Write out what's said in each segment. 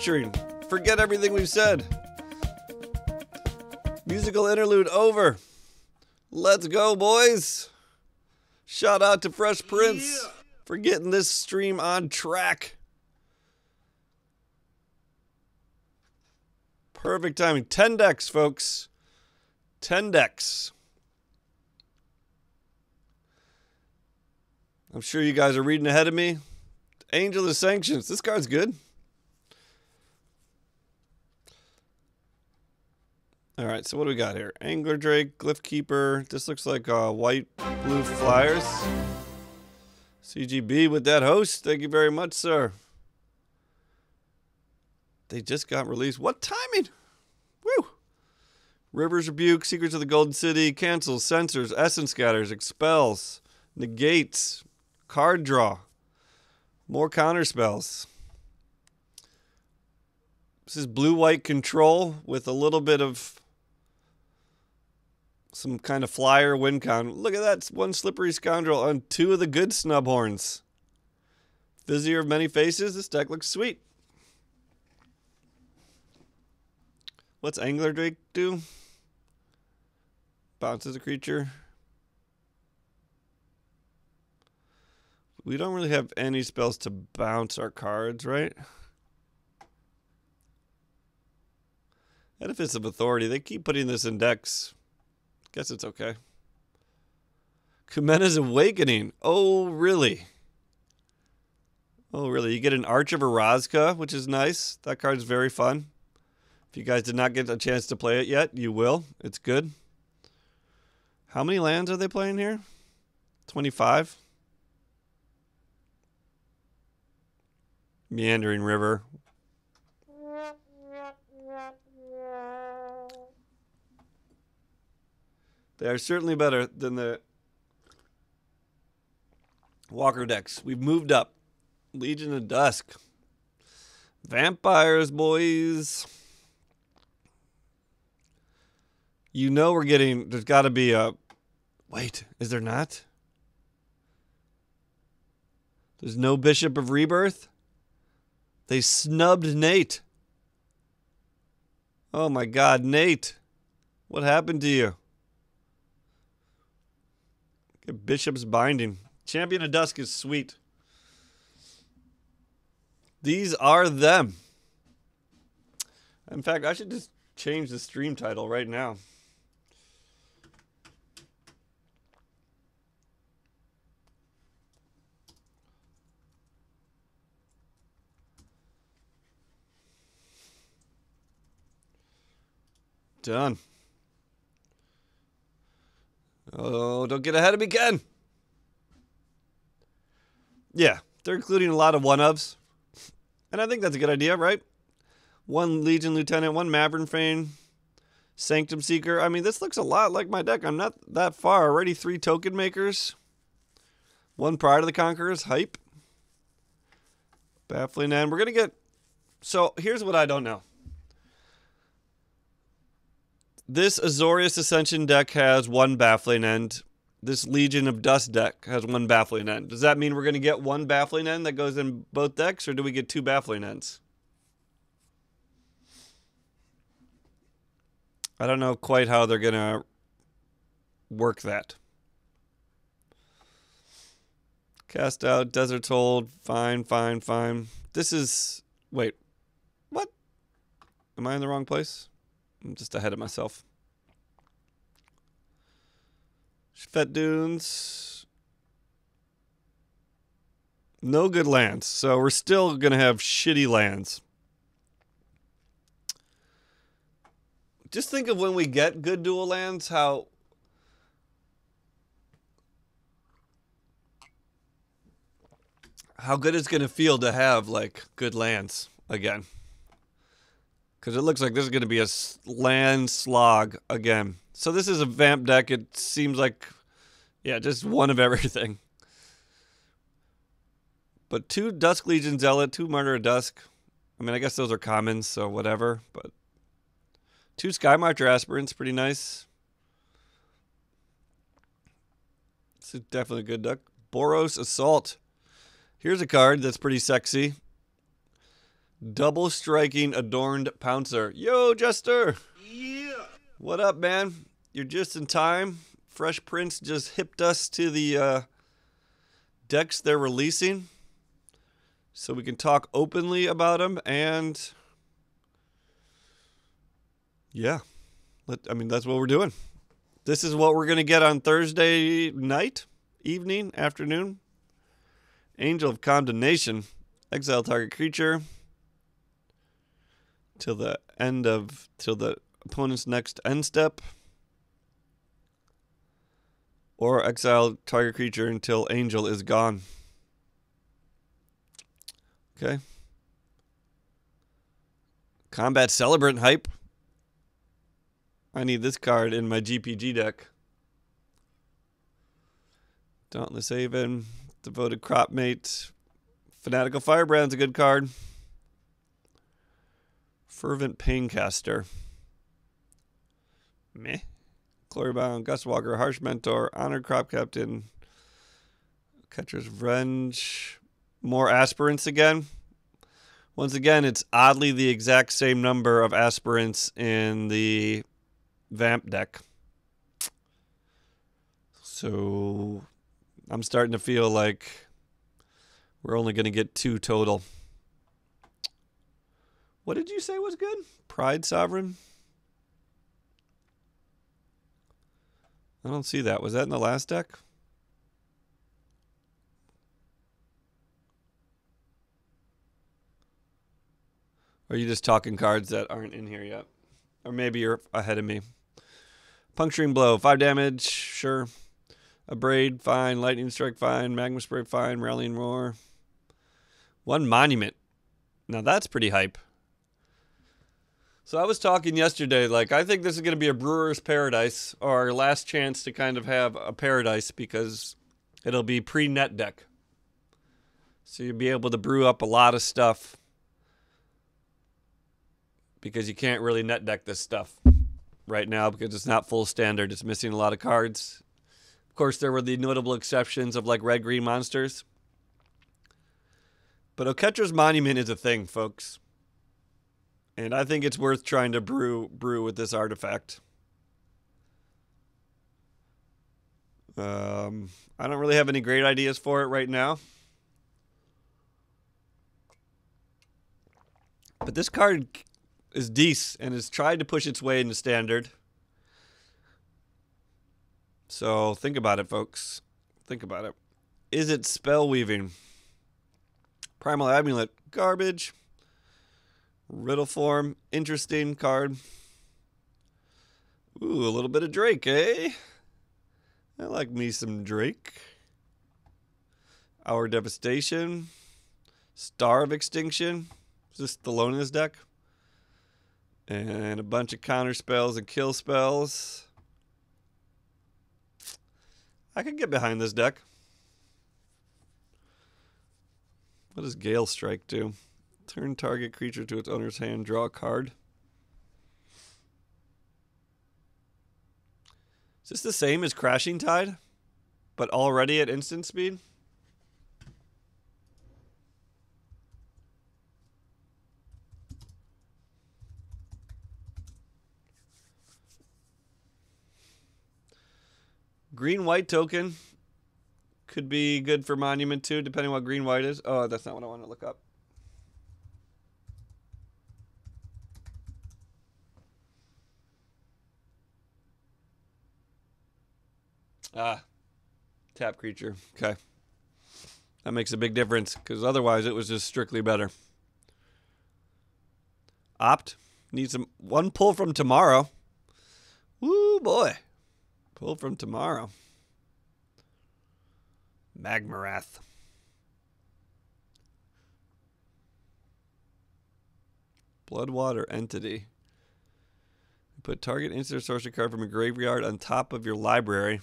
featuring. Forget everything we've said. Musical interlude over. Let's go, boys. Shout out to Fresh Prince for getting this stream on track. Perfect timing. 10 decks, folks. 10 decks. I'm sure you guys are reading ahead of me. Angel of Sanctions. This card's good. All right, so what do we got here? Angler Drake, Glyph Keeper. This looks like white, blue flyers. CGB with that host. Thank you very much, sir. They just got released. What timing? Woo! Rivers Rebuke, Secrets of the Golden City, Cancels, Censors, Essence Scatters, Expels, Negates, Card Draw, more counter spells. This is blue-white control with a little bit of some kind of flyer win count. Look at that, one Slippery Scoundrel on 2 of the good Snubhorns. Vizier of Many Faces, this deck looks sweet. What's Angler Drake do? Bounces a creature. We don't really have any spells to bounce our cards, right? Edifice of Authority. They keep putting this in decks. Guess it's okay. Kumena's Awakening. Oh, really? Oh, really? You get an Arch of Orazca, which is nice. That card's very fun. If you guys did not get a chance to play it yet, you will. It's good. How many lands are they playing here? 25? Meandering River. They are certainly better than the Walker decks. We've moved up. Legion of Dusk. Vampires, boys. You know we're getting... There's got to be a... Wait, is there not? There's no Bishop of Rebirth? They snubbed Nate. Oh my God, Nate. What happened to you? Get Bishop's Binding. Champion of Dusk is sweet. These are them. In fact, I should just change the stream title right now. Done. Oh, don't get ahead of me, Ken. Yeah, they're including a lot of one-ofs. And I think that's a good idea, right? One Legion Lieutenant, one Mavrenfane, Sanctum Seeker. I mean, this looks a lot like my deck. I'm not that far. Already 3 token makers. One Pride of the Conquerors. Hype. Baffling End. We're going to get... So, here's what I don't know. This Azorius Ascension deck has 1 Baffling End. This Legion of Dust deck has 1 Baffling End. Does that mean we're going to get 1 Baffling End that goes in both decks, or do we get 2 Baffling Ends? I don't know quite how they're going to work that. Cast out, Desert's Hold. Fine, fine, fine. This is... Wait. What? Am I in the wrong place? I'm just ahead of myself. Shfet Dunes. No good lands. So we're still going to have shitty lands. Just think of when we get good dual lands, how good it's going to feel to have, like, good lands again. Because it looks like this is going to be a land slog again. So this is a vamp deck. It seems like, yeah, just one of everything. But 2 Dusk Legion Zealot, 2 Martyr of Dusk. I mean, I guess those are commons, so whatever. But 2 Skymarcher Aspirants, pretty nice. This is definitely a good deck. Boros Assault. Here's a card that's pretty sexy. Double striking adorned pouncer. Yo, Jester. Yeah. What up, man? You're just in time. Fresh Prince just hipped us to the decks they're releasing, so we can talk openly about them. And yeah, that's what we're doing. This is what we're going to get on Thursday night, evening, afternoon. Angel of Condemnation. Exile target creature till the opponent's next end step. Or exile target creature until Angel is gone. Okay. Combat Celebrant hype. I need this card in my GPG deck. Dauntless Haven. Devoted Cropmate. Fanatical Firebrand's a good card. Fervent Paincaster. Meh. Glorybound, Gustwalker, Harsh Mentor, Honored Crop Captain, Catcher's Revenge, more aspirants again. Once again, it's oddly the exact same number of aspirants in the Vamp deck. So I'm starting to feel like we're only going to get 2 total. What did you say was good? Pride Sovereign? I don't see that. Was that in the last deck? Or are you just talking cards that aren't in here yet? Or maybe you're ahead of me. Puncturing Blow, 5 damage, sure. Abrade, fine. Lightning Strike, fine. Magma Spray, fine. Rallying Roar. 1 Monument. Now that's pretty hype. So I was talking yesterday, like, I think this is going to be a Brewer's Paradise, or our last chance to kind of have a Paradise, because it'll be pre-net deck. So you'll be able to brew up a lot of stuff, because you can't really net deck this stuff right now, because it's not full standard. It's missing a lot of cards. Of course, there were the notable exceptions of, like, red-green monsters. But Oketra's Monument is a thing, folks. And I think it's worth trying to brew with this artifact. I don't really have any great ideas for it right now. But this card is decent and has tried to push its way into standard. So think about it, folks. Think about it. Is it Spell Weaving? Primal Amulet, garbage. Riddle Form, interesting card. Ooh, a little bit of Drake, eh? I like me some Drake. Our Devastation. Star of Extinction. Is this Thelonious deck? And a bunch of counter spells and kill spells. I could get behind this deck. What does Gale Strike do? Turn target creature to its owner's hand. Draw a card. Is this the same as Crashing Tide, but already at instant speed? Green-white token could be good for Monument too, depending on what green-white is. Oh, that's not what I want to look up. Ah, tap creature. Okay. That makes a big difference, because otherwise it was just strictly better. Opt. Needs some one pull from tomorrow. Woo, boy. Pull from tomorrow. Magmarath. Bloodwater Entity. Put target instant or sorcery card from a graveyard on top of your library.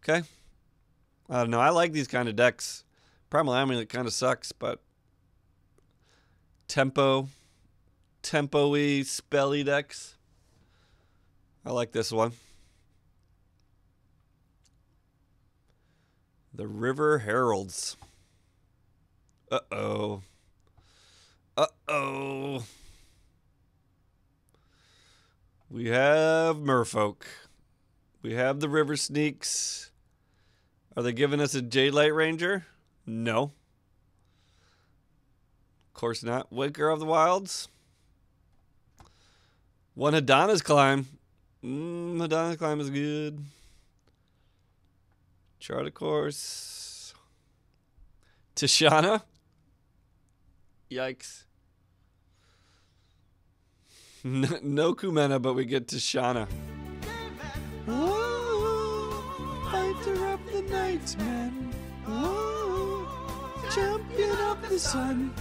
Okay. I don't know. I like these kind of decks. Primal Amulet kind of sucks, but tempo-y, spelly decks. I like this one. The River Heralds. Uh-oh. Uh-oh. We have Merfolk. We have the River Sneaks. Are they giving us a Jadelight Ranger? No. Of course not. Waker of the Wilds. One Hadana's Climb. Hadana's Climb is good. Chart of course. Tishana. Yikes. No Kumena, but we get Tishana. Whoa, fighter of the night, man. Whoa, champion of the sun.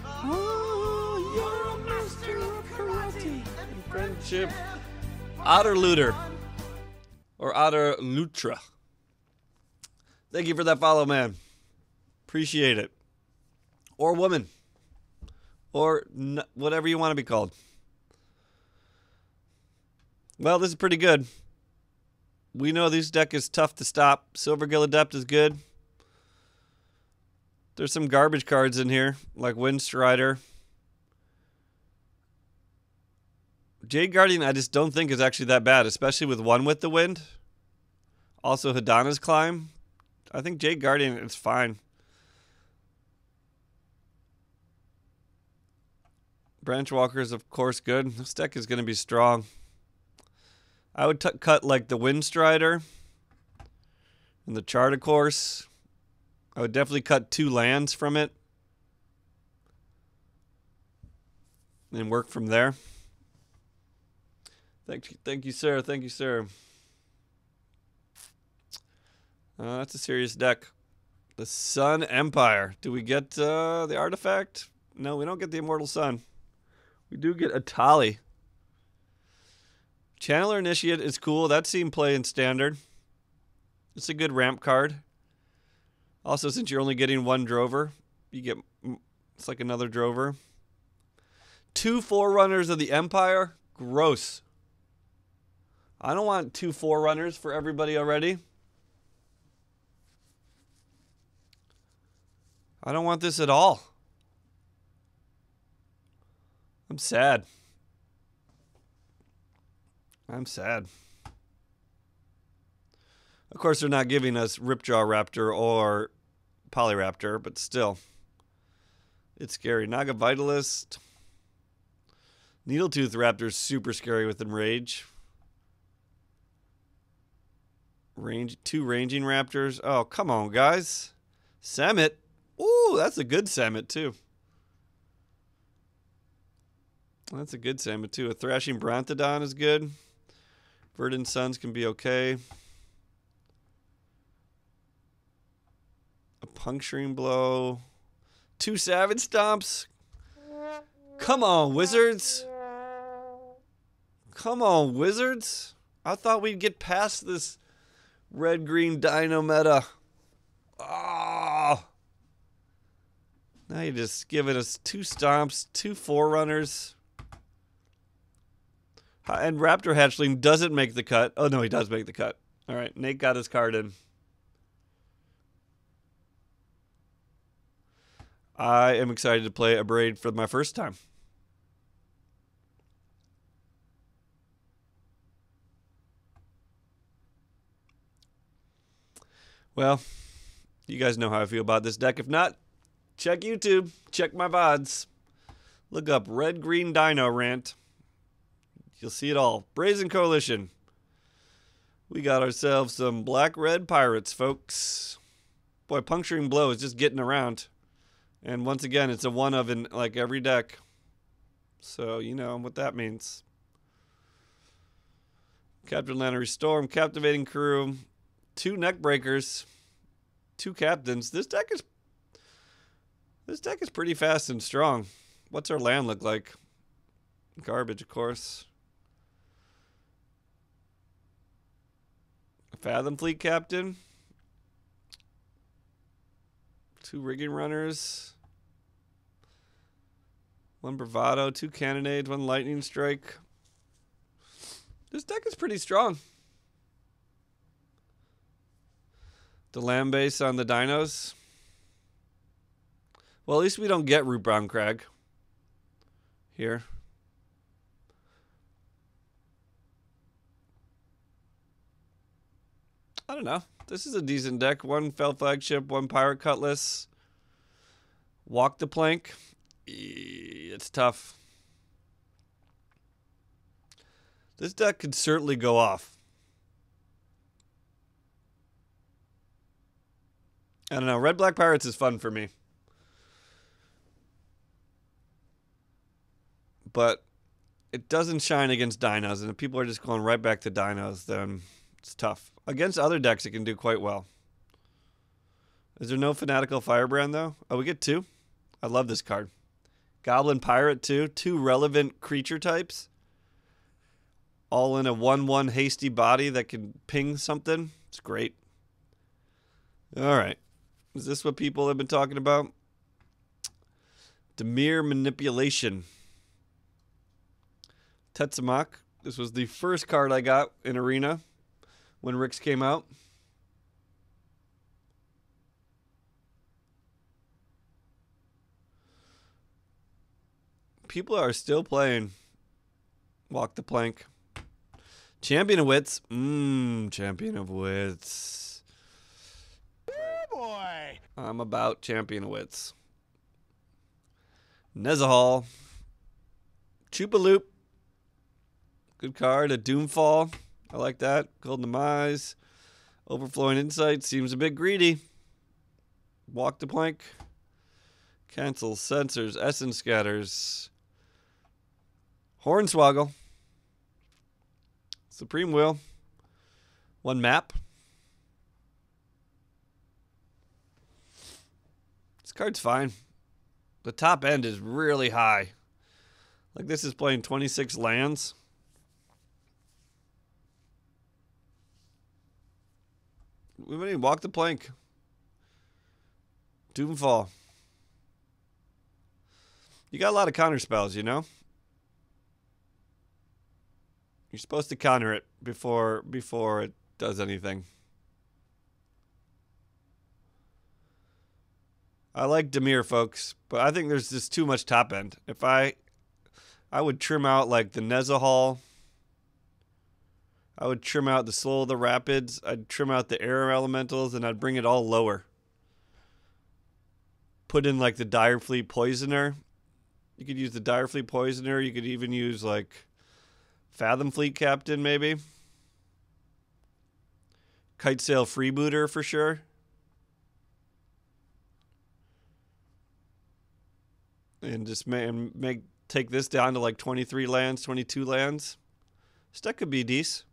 Whoa, you're a master of karate and friendship. Otter Looter. Or Otter Lutra. Thank you for that follow, man. Appreciate it. Or woman. Or whatever you want to be called. Well, this is pretty good. We know this deck is tough to stop. Silvergill Adept is good. There's some garbage cards in here, like Windstrider. Jade Guardian, I just don't think is actually that bad, especially with One with the Wind. Also, Hadana's Climb. I think Jade Guardian is fine. Branchwalker is, of course, good. This deck is going to be strong. I would cut like the Windstrider and the Chart of course. I would definitely cut 2 lands from it and work from there. Thank you, sir. Thank you, sir. That's a serious deck. The Sun Empire. Do we get the artifact? No, we don't get the Immortal Sun. We do get Atali. Channeler Initiate is cool. That's seen play in Standard. It's a good ramp card. Also, since you're only getting 1 Drover, you get, it's like another Drover. 2 Forerunners of the Empire? Gross. I don't want 2 Forerunners for everybody already. I don't want this at all. I'm sad. I'm sad. Of course, they're not giving us Ripjaw Raptor or Polyraptor, but still. It's scary. Naga Vitalist. Needletooth Raptor is super scary with Enrage. 2 Ranging Raptors. Oh, come on, guys. Samit. Ooh, that's a good Samit, too. That's a good Samit, too. A Thrashing Brontodon is good. Verdant Suns can be okay. A Puncturing Blow. 2 Savage Stomps. Come on, Wizards. Come on, Wizards. I thought we'd get past this red-green Dino meta. Oh. Now you're just giving us 2 Stomps, 2 Forerunners. And Raptor Hatchling doesn't make the cut. Oh, no, he does make the cut. All right, Nate got his card in. I am excited to play Abrade for my first time. Well, you guys know how I feel about this deck. If not, check YouTube. Check my VODs. Look up Red Green Dino Rant. You'll see it all. Brazen Coalition. We got ourselves some black-red pirates, folks. Boy, Puncturing Blow is just getting around. And once again, it's a one of in like every deck. So, you know what that means. Captain Lannery Storm, Captivating Crew, 2 Neckbreakers, 2 Captains. This deck is pretty fast and strong. What's our land look like? Garbage, of course. Fathom Fleet Captain. 2 Rigging Runners. 1 Bravado, 2 Cannonades, 1 Lightning Strike. This deck is pretty strong. The land base on the dinos. Well, at least we don't get Root Bound Crag. here. I don't know. This is a decent deck. One Fel Flagship, one Pirate Cutlass. Walk the Plank. It's tough. This deck could certainly go off. I don't know. Red Black Pirates is fun for me. But it doesn't shine against dinos. And if people are just going right back to dinos, then it's tough. Against other decks, it can do quite well. Is there no Fanatical Firebrand, though? Oh, we get two? I love this card. Goblin Pirate, too. Two relevant creature types. All in a 1/1 hasty body that can ping something. It's great. All right. Is this what people have been talking about? Dimir Manipulation. Tetsumak. This was the first card I got in Arena when Rix came out. People are still playing Walk the Plank. Champion of Wits. Champion of Wits. Oh boy. I'm about Champion of Wits. Nezahal. Choopaloop. Good card. A Doomfall. I like that. Golden Demise. Overflowing Insight. Seems a bit greedy. Walk the Plank. Cancels. Sensors. Essence Scatters. Hornswoggle. Supreme Will. One map. This card's fine. The top end is really high. Like this is playing 26 lands. We might even Walk the Plank. Doomfall. You got a lot of counter spells, you know? You're supposed to counter it before it does anything. I like Dimir, folks, but I think there's just too much top end. If I would trim out like the Nezahal. I would trim out the Soul of the Rapids. I'd trim out the Air Elementals, and I'd bring it all lower. Put in like the Direfleet Poisoner. You could use the Direfleet Poisoner. You could even use like Fathom Fleet Captain, maybe. Kitesail Freebooter for sure. And just take this down to like 23 lands, 22 lands. This deck could be decent.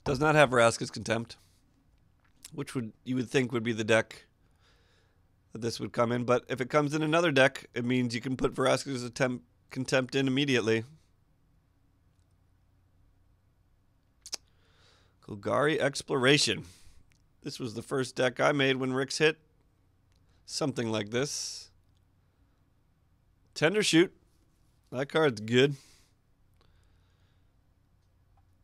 Does not have Vraska's Contempt, which you would think would be the deck that this would come in. But if it comes in another deck, it means you can put Vraska's Contempt in immediately. Golgari Exploration. This was the first deck I made when Rix hit. Something like this. Tender Shoot. That card's good.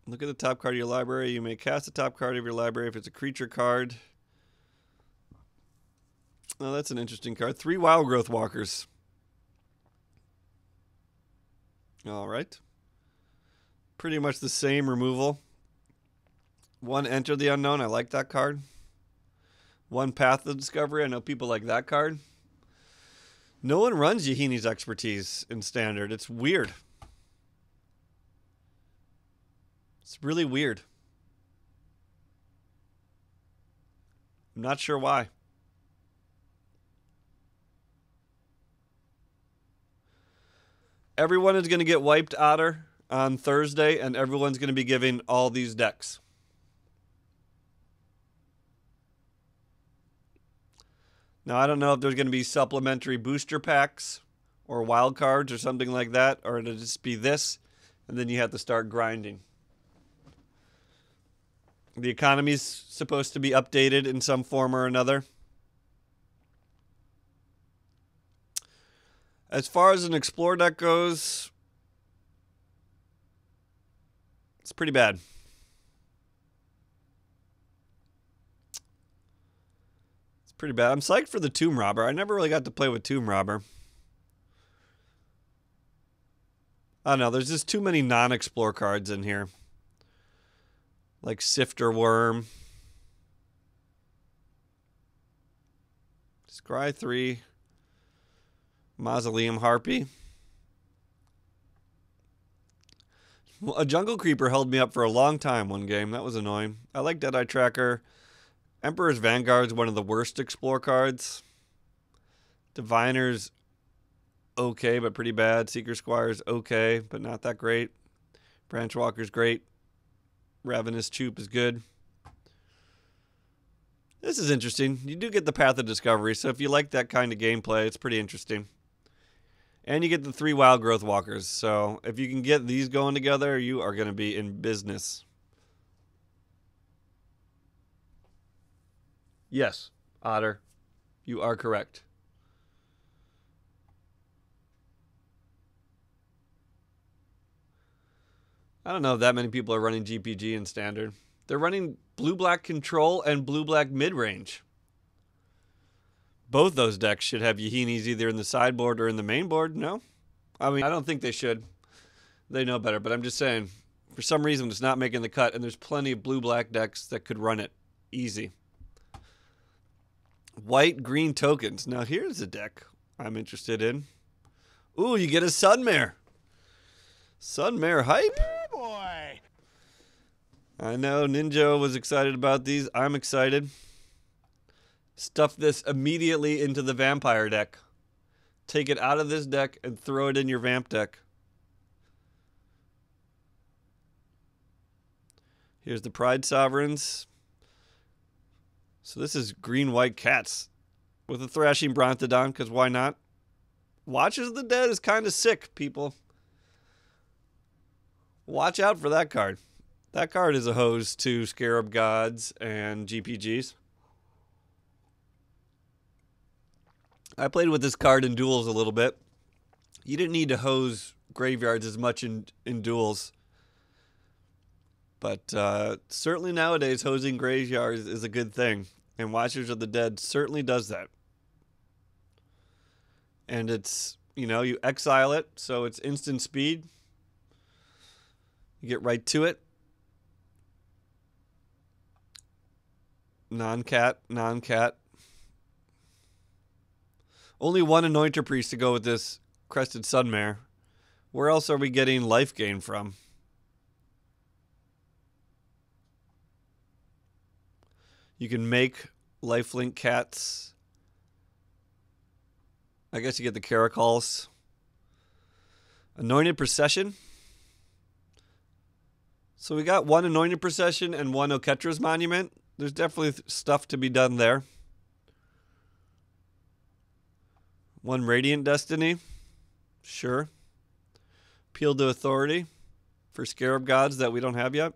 Look at the top card of your library. You may cast the top card of your library if it's a creature card. Oh, that's an interesting card. 3 Wild Growth Walkers. All right. Pretty much the same removal. 1 Enter the Unknown. I like that card. 1 Path of Discovery. I know people like that card. No one runs Yahini's Expertise in Standard. It's weird. It's really weird. I'm not sure why. Everyone is going to get wiped Otter on Thursday, and everyone's going to be giving all these decks. Now, I don't know if there's going to be supplementary booster packs or wild cards or something like that, or it'll just be this, and then you have to start grinding. The economy's supposed to be updated in some form or another. As far as an Explore deck goes, it's pretty bad. pretty bad. I'm psyched for the Tomb Robber. I never really got to play with Tomb Robber. I don't know. There's just too many non-explore cards in here. Like Sifter Worm. Scry 3. Mausoleum Harpy. A Jungle Creeper held me up for a long time one game. That was annoying. I like Deadeye Tracker. Emperor's Vanguard is one of the worst explore cards. Diviner's okay, but pretty bad. Seeker Squire's okay, but not that great. Branchwalker's great. Ravenous Choop is good. This is interesting. You do get the Path of Discovery, so if you like that kind of gameplay, it's pretty interesting. And you get the 3 Wild Growth Walkers, so if you can get these going together, you are going to be in business. Yes, Otter, you are correct. I don't know if that many people are running GPG in Standard. They're running Blue-Black Control and Blue-Black Mid-Range. Both those decks should have Yahinis either in the sideboard or in the main board, no? I mean, I don't think they should. They know better, but I'm just saying, for some reason it's not making the cut, and there's plenty of Blue-Black decks that could run it easy. White-Green Tokens. Now here's a deck I'm interested in. Ooh, you get a Sunmare. Sunmare hype? Boy. I know Ninja was excited about these. I'm excited. Stuff this immediately into the Vampire deck. Take it out of this deck and throw it in your Vamp deck. Here's the Pride Sovereigns. So this is Green-White Cats with a Thrashing Brontodon, because why not? Watchers of the Dead is kind of sick, people. Watch out for that card. That card is a hose to Scarab Gods and GPGs. I played with this card in duels a little bit. You didn't need to hose graveyards as much in duels. But certainly nowadays, hosing graveyards is a good thing. And Watchers of the Dead certainly does that. And it's, you know, you exile it, so it's instant speed. You get right to it. Non-cat, non-cat. Only one Anointer Priest to go with this Crested Sunmare. Where else are we getting life gain from? You can make lifelink cats. I guess you get the Caracols. Anointed Procession. So we got one Anointed Procession and one Oketra's Monument. There's definitely stuff to be done there. One Radiant Destiny. Sure. Appeal to Authority for Scarab Gods that we don't have yet.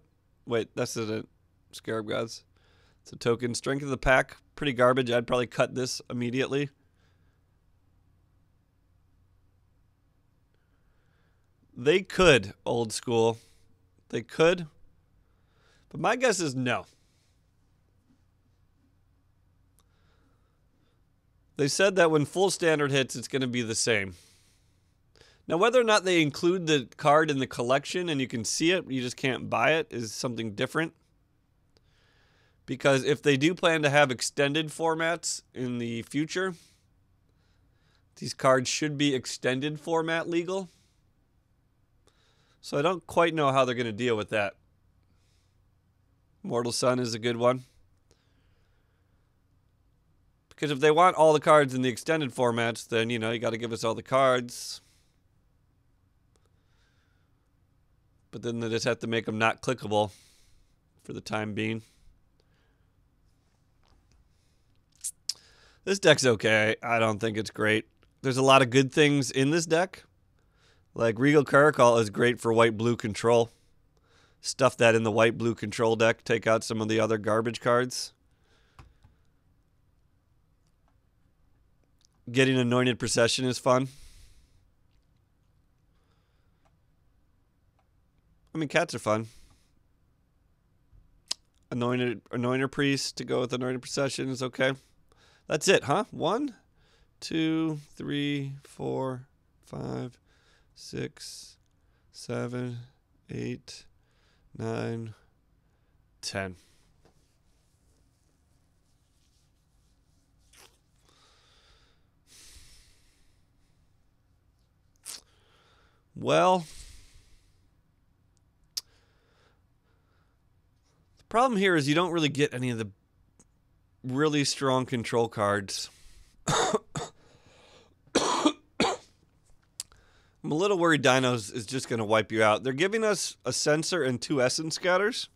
Wait, that's a Scarab Gods. It's a token. Strength of the Pack. Pretty garbage. I'd probably cut this immediately. They could, old school. They could. But my guess is no. They said that when full standard hits, it's going to be the same. Now, whether or not they include the card in the collection and you can see it, you just can't buy it, is something different. Because if they do plan to have extended formats in the future, these cards should be extended format legal. So I don't quite know how they're going to deal with that. Mortal Sun is a good one. Because if they want all the cards in the extended formats, then, you know, you got to give us all the cards. But then they just have to make them not clickable for the time being. This deck's okay. I don't think it's great. There's a lot of good things in this deck. Like Regal Caracol is great for white-blue control. Stuff that in the white-blue control deck. Take out some of the other garbage cards. Getting Anointed Procession is fun. I mean, cats are fun. Anointer Priest to go with Anointed Procession is okay. That's it, huh? 1, 2, 3, 4, 5, 6, 7, 8, 9, 10. Well, the problem here is you don't really get any of the really strong control cards. I'm a little worried Dinos is just going to wipe you out. They're giving us a sensor and 2 essence scatters,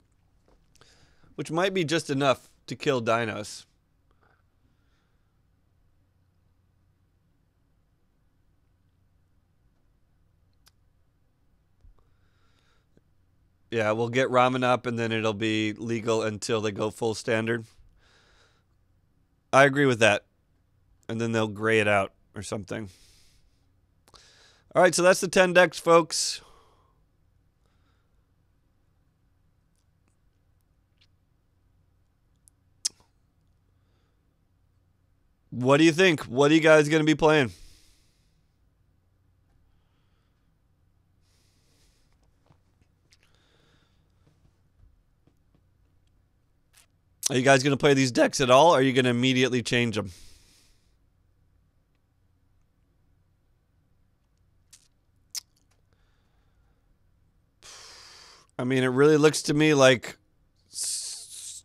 which might be just enough to kill Dinos. Yeah, we'll get Ramen up and then it'll be legal until they go full standard. I agree with that. And then they'll gray it out or something. All right, so that's the 10 decks, folks. What do you think? What are you guys going to be playing? Are you guys going to play these decks at all? Or are you going to immediately change them? I mean, it really looks to me like stupid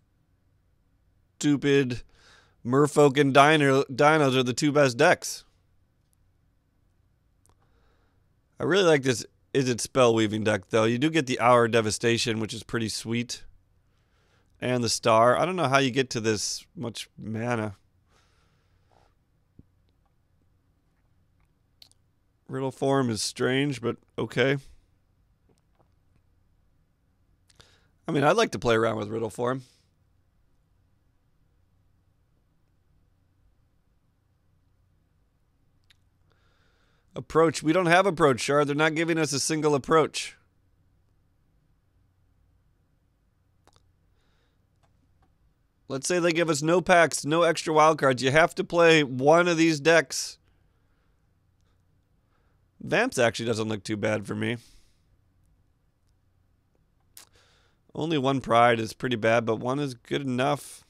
Merfolk and Dinos are the 2 best decks. I really like this Izzet Spellweaving deck, though. You do get the Hour of Devastation, which is pretty sweet. And the Star. I don't know how you get to this much mana. Riddle form is strange, but okay. I mean, I'd like to play around with Riddle form. Approach. We don't have approach, Shard. They're not giving us a single approach. Let's say they give us no packs, no extra wildcards. You have to play one of these decks. Vamps actually doesn't look too bad for me. Only 1 Pride is pretty bad, but 1 is good enough.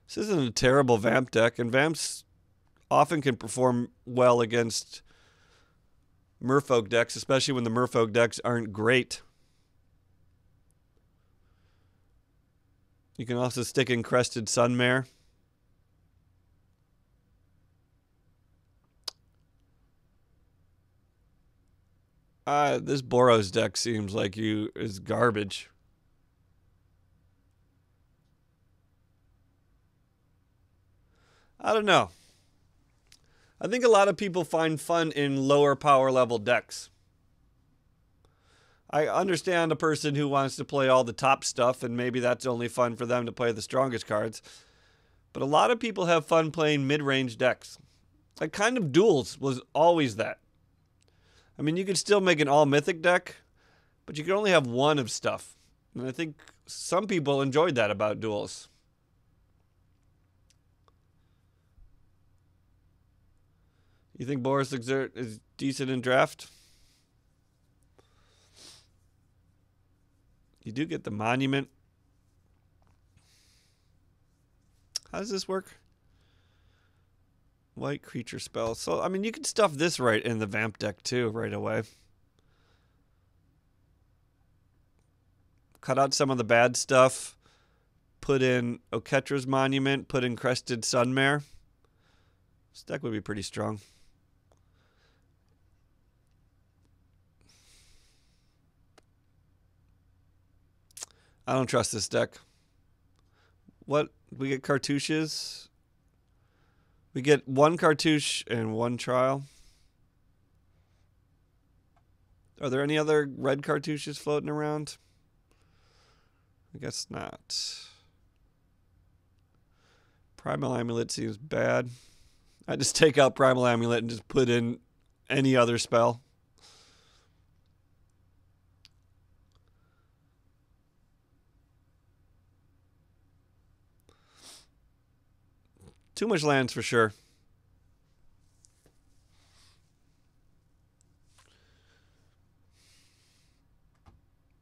This isn't a terrible Vamp deck, and Vamps often can perform well against Merfolk decks, especially when the Merfolk decks aren't great. You can also stick in Crested Sunmare. This Boros deck seems like is garbage. I don't know. I think a lot of people find fun in lower power level decks. I understand a person who wants to play all the top stuff, and maybe that's only fun for them to play the strongest cards. But a lot of people have fun playing mid-range decks. Like Kind of Duels was always that. I mean, you could still make an all-mythic deck, but you could only have 1 of stuff. And I think some people enjoyed that about Duels. You think Boros Exert is decent in draft? You do get the Monument. How does this work? White creature spell. So, I mean, you can stuff this right in the Vamp deck, too, right away. Cut out some of the bad stuff. Put in Oketra's Monument. Put in Crested Sunmare. This deck would be pretty strong. I don't trust this deck. What? We get cartouches. We get 1 cartouche and 1 trial. Are there any other red cartouches floating around? I guess not. Primal Amulet seems bad. I just take out Primal Amulet and just put in any other spell. Too much lands for sure.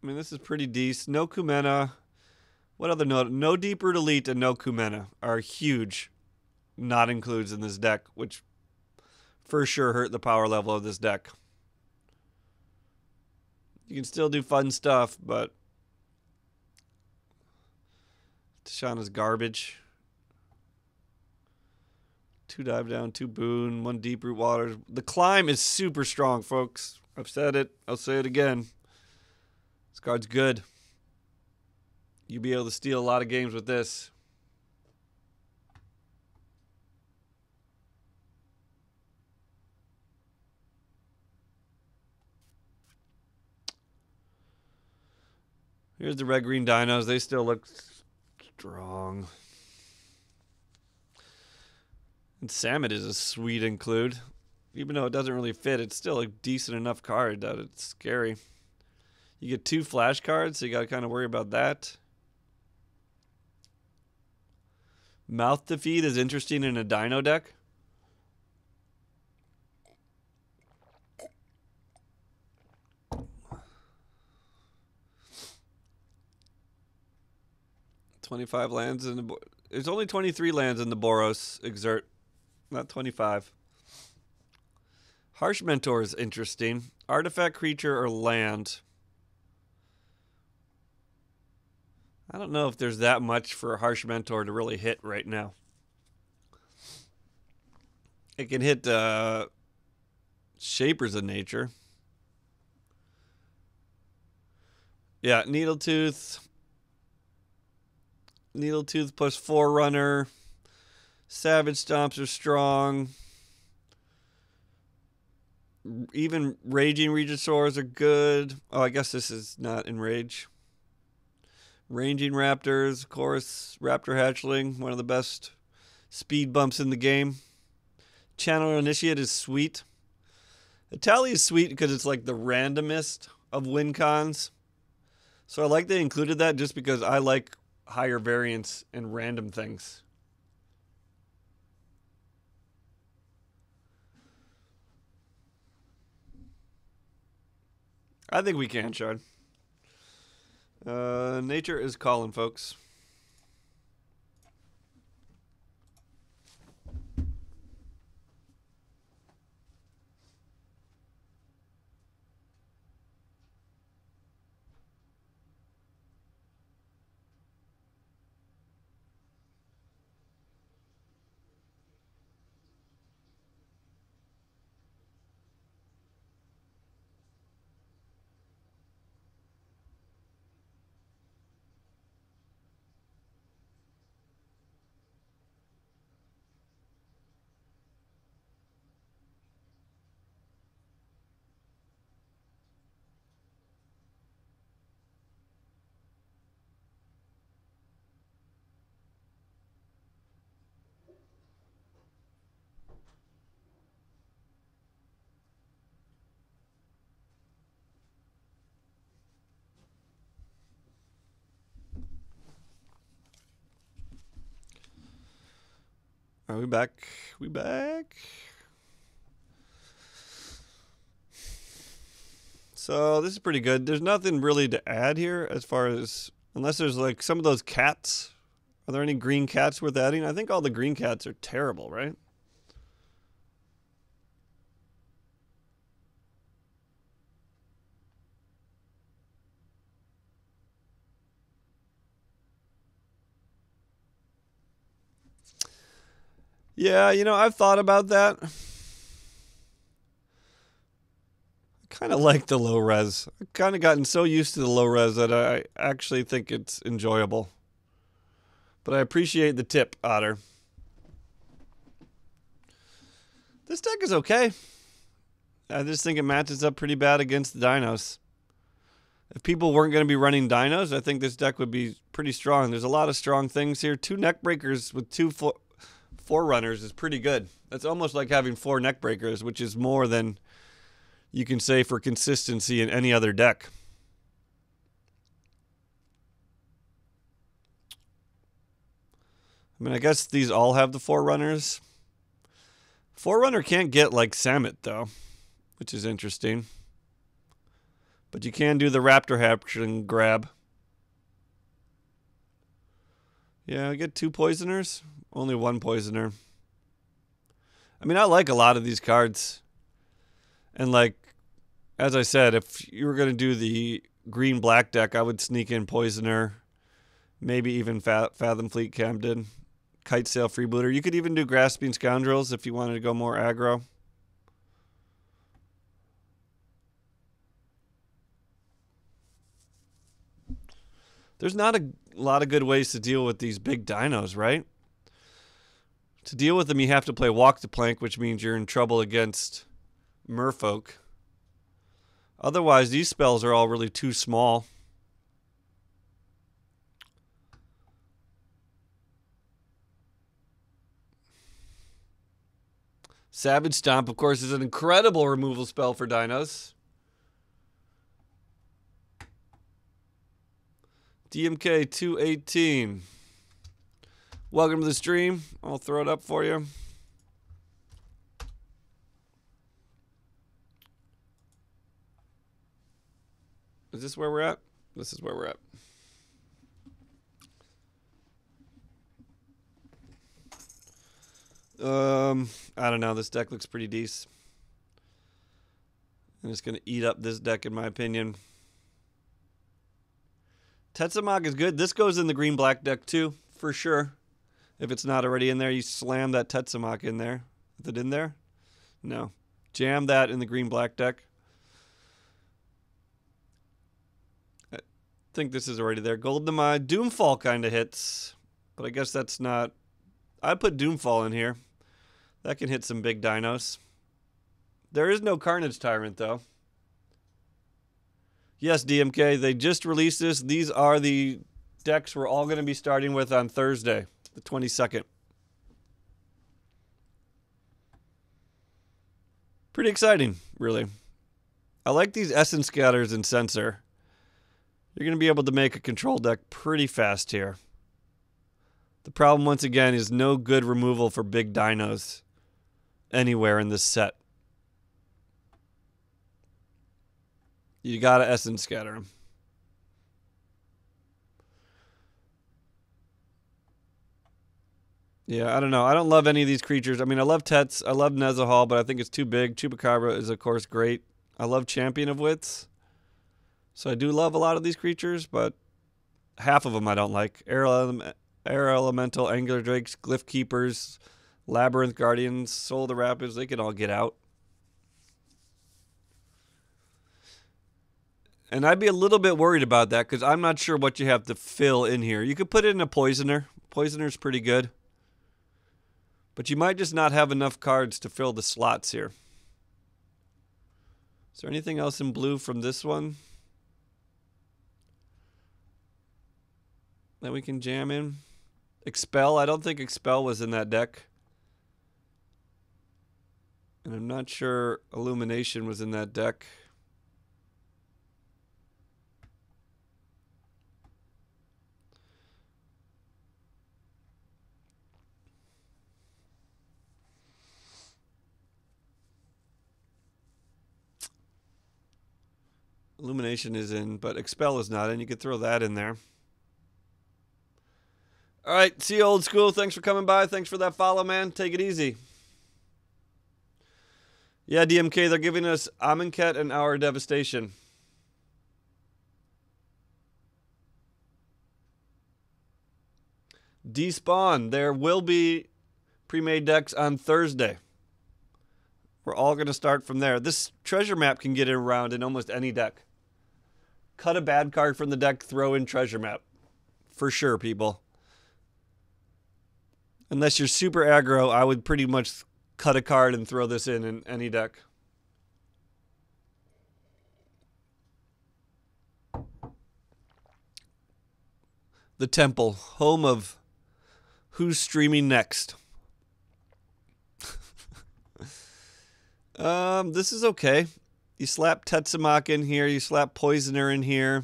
I mean, this is pretty decent. No Kumena. What other note? No Deep Root Elite and no Kumena are huge not includes in this deck, which for sure hurt the power level of this deck. You can still do fun stuff, but Tishana's garbage. 2 Dive Down, 2 Boon, 1 Deep Root Water. The climb is super strong, folks. I've said it. I'll say it again. This card's good. You'll be able to steal a lot of games with this. Here's the red-green dinos. They still look strong. And Samet is a sweet include. Even though it doesn't really fit, it's still a decent enough card that it's scary. You get 2 flash cards, so you got to kind of worry about that. Mouth to Feed is interesting in a dino deck. $25 lands in the... There's only 23 lands in the Boros Exert, not 25. Harsh Mentor is interesting. Artifact, creature, or land. I don't know if there's that much for a Harsh Mentor to really hit right now. It can hit Shapers of Nature. Yeah, Needletooth. Needletooth plus Forerunner. Savage Stomps are strong. Even Raging Regisaurs are good. Oh, I guess this is not in Rage. Ranging Raptors, of course. Raptor Hatchling, one of the best speed bumps in the game. Channel Initiate is sweet. Itali is sweet because it's like the randomest of win cons. So I like they included that just because I like higher variance and random things. I think we can, Sean. Nature is calling, folks. Are we back? We back? So this is pretty good. There's nothing really to add here as far as, unless there's like some of those cats. Are there any green cats worth adding? I think all the green cats are terrible, right? Yeah, you know, I've thought about that. I kind of like the low res. I've kind of gotten so used to the low res that I actually think it's enjoyable. But I appreciate the tip, Otter. This deck is okay. I just think it matches up pretty bad against the dinos. If people weren't going to be running dinos, I think this deck would be pretty strong. There's a lot of strong things here. 2 neck breakers with 2 Forerunners is pretty good. That's almost like having 4 neck breakers, which is more than you can say for consistency in any other deck. I mean, I guess these all have the Forerunners. Forerunner can't get like Samet, though, which is interesting. But you can do the Raptor Hatchling grab. Yeah, I get 2 Poisoners. Only 1 Poisoner. I mean, I like a lot of these cards. And like, as I said, if you were going to do the green-black deck, I would sneak in Poisoner. Maybe even Fathom Fleet Camden. Kite Sail Freebooter. You could even do Grasping Scoundrels if you wanted to go more aggro. There's not a lot of good ways to deal with these big dinos, right? To deal with them, you have to play Walk the Plank, which means you're in trouble against Merfolk. Otherwise, these spells are all really too small. Savage Stomp, of course, is an incredible removal spell for dinos. DMK 218. Welcome to the stream. I'll throw it up for you. Is this where we're at? This is where we're at. I don't know. This deck looks pretty decent. I'm just going to eat up this deck, in my opinion. Tetsamok is good. This goes in the green-black deck, too, for sure. If it's not already in there, you slam that Tetsamok in there. Is it in there? No. Jam that in the green-black deck. I think this is already there. Goldeneye. Doomfall kind of hits, but I guess that's not... I'd put Doomfall in here. That can hit some big dinos. There is no Carnage Tyrant, though. Yes, DMK, they just released this. These are the decks we're all going to be starting with on Thursday, the 22nd. Pretty exciting, really. I like these Essence Scatters and Sensor. You're going to be able to make a control deck pretty fast here. The problem, once again, is no good removal for big dinos anywhere in this set. You gotta Essence Scatter them. Yeah, I don't know. I don't love any of these creatures. I mean, I love Tets. I love Nezahal, but I think it's too big. Chupacabra is, of course, great. I love Champion of Wits. So I do love a lot of these creatures, but half of them I don't like. Air Elemental, Angular Drakes, Glyph Keepers, Labyrinth Guardians, Soul of the Rapids, they can all get out. And I'd be a little bit worried about that because I'm not sure what you have to fill in here. You could put it in a Poisoner. Poisoner's pretty good. But you might just not have enough cards to fill the slots here. Is there anything else in blue from this one that we can jam in? Expel. I don't think Expel was in that deck. And I'm not sure Illumination was in that deck. Illumination is in, but Expel is not in. You could throw that in there. All right, see you, old school. Thanks for coming by. Thanks for that follow, man. Take it easy. Yeah, DMK, they're giving us Amonkhet and Hour of Devastation. Despawn. There will be pre-made decks on Thursday. We're all going to start from there. This treasure map can get around in almost any deck. Cut a bad card from the deck, throw in treasure map. For sure, people. Unless you're super aggro, I would pretty much cut a card and throw this in any deck. The Temple, home of who's streaming next. This is okay. You slap Tetsamok in here. You slap Poisoner in here.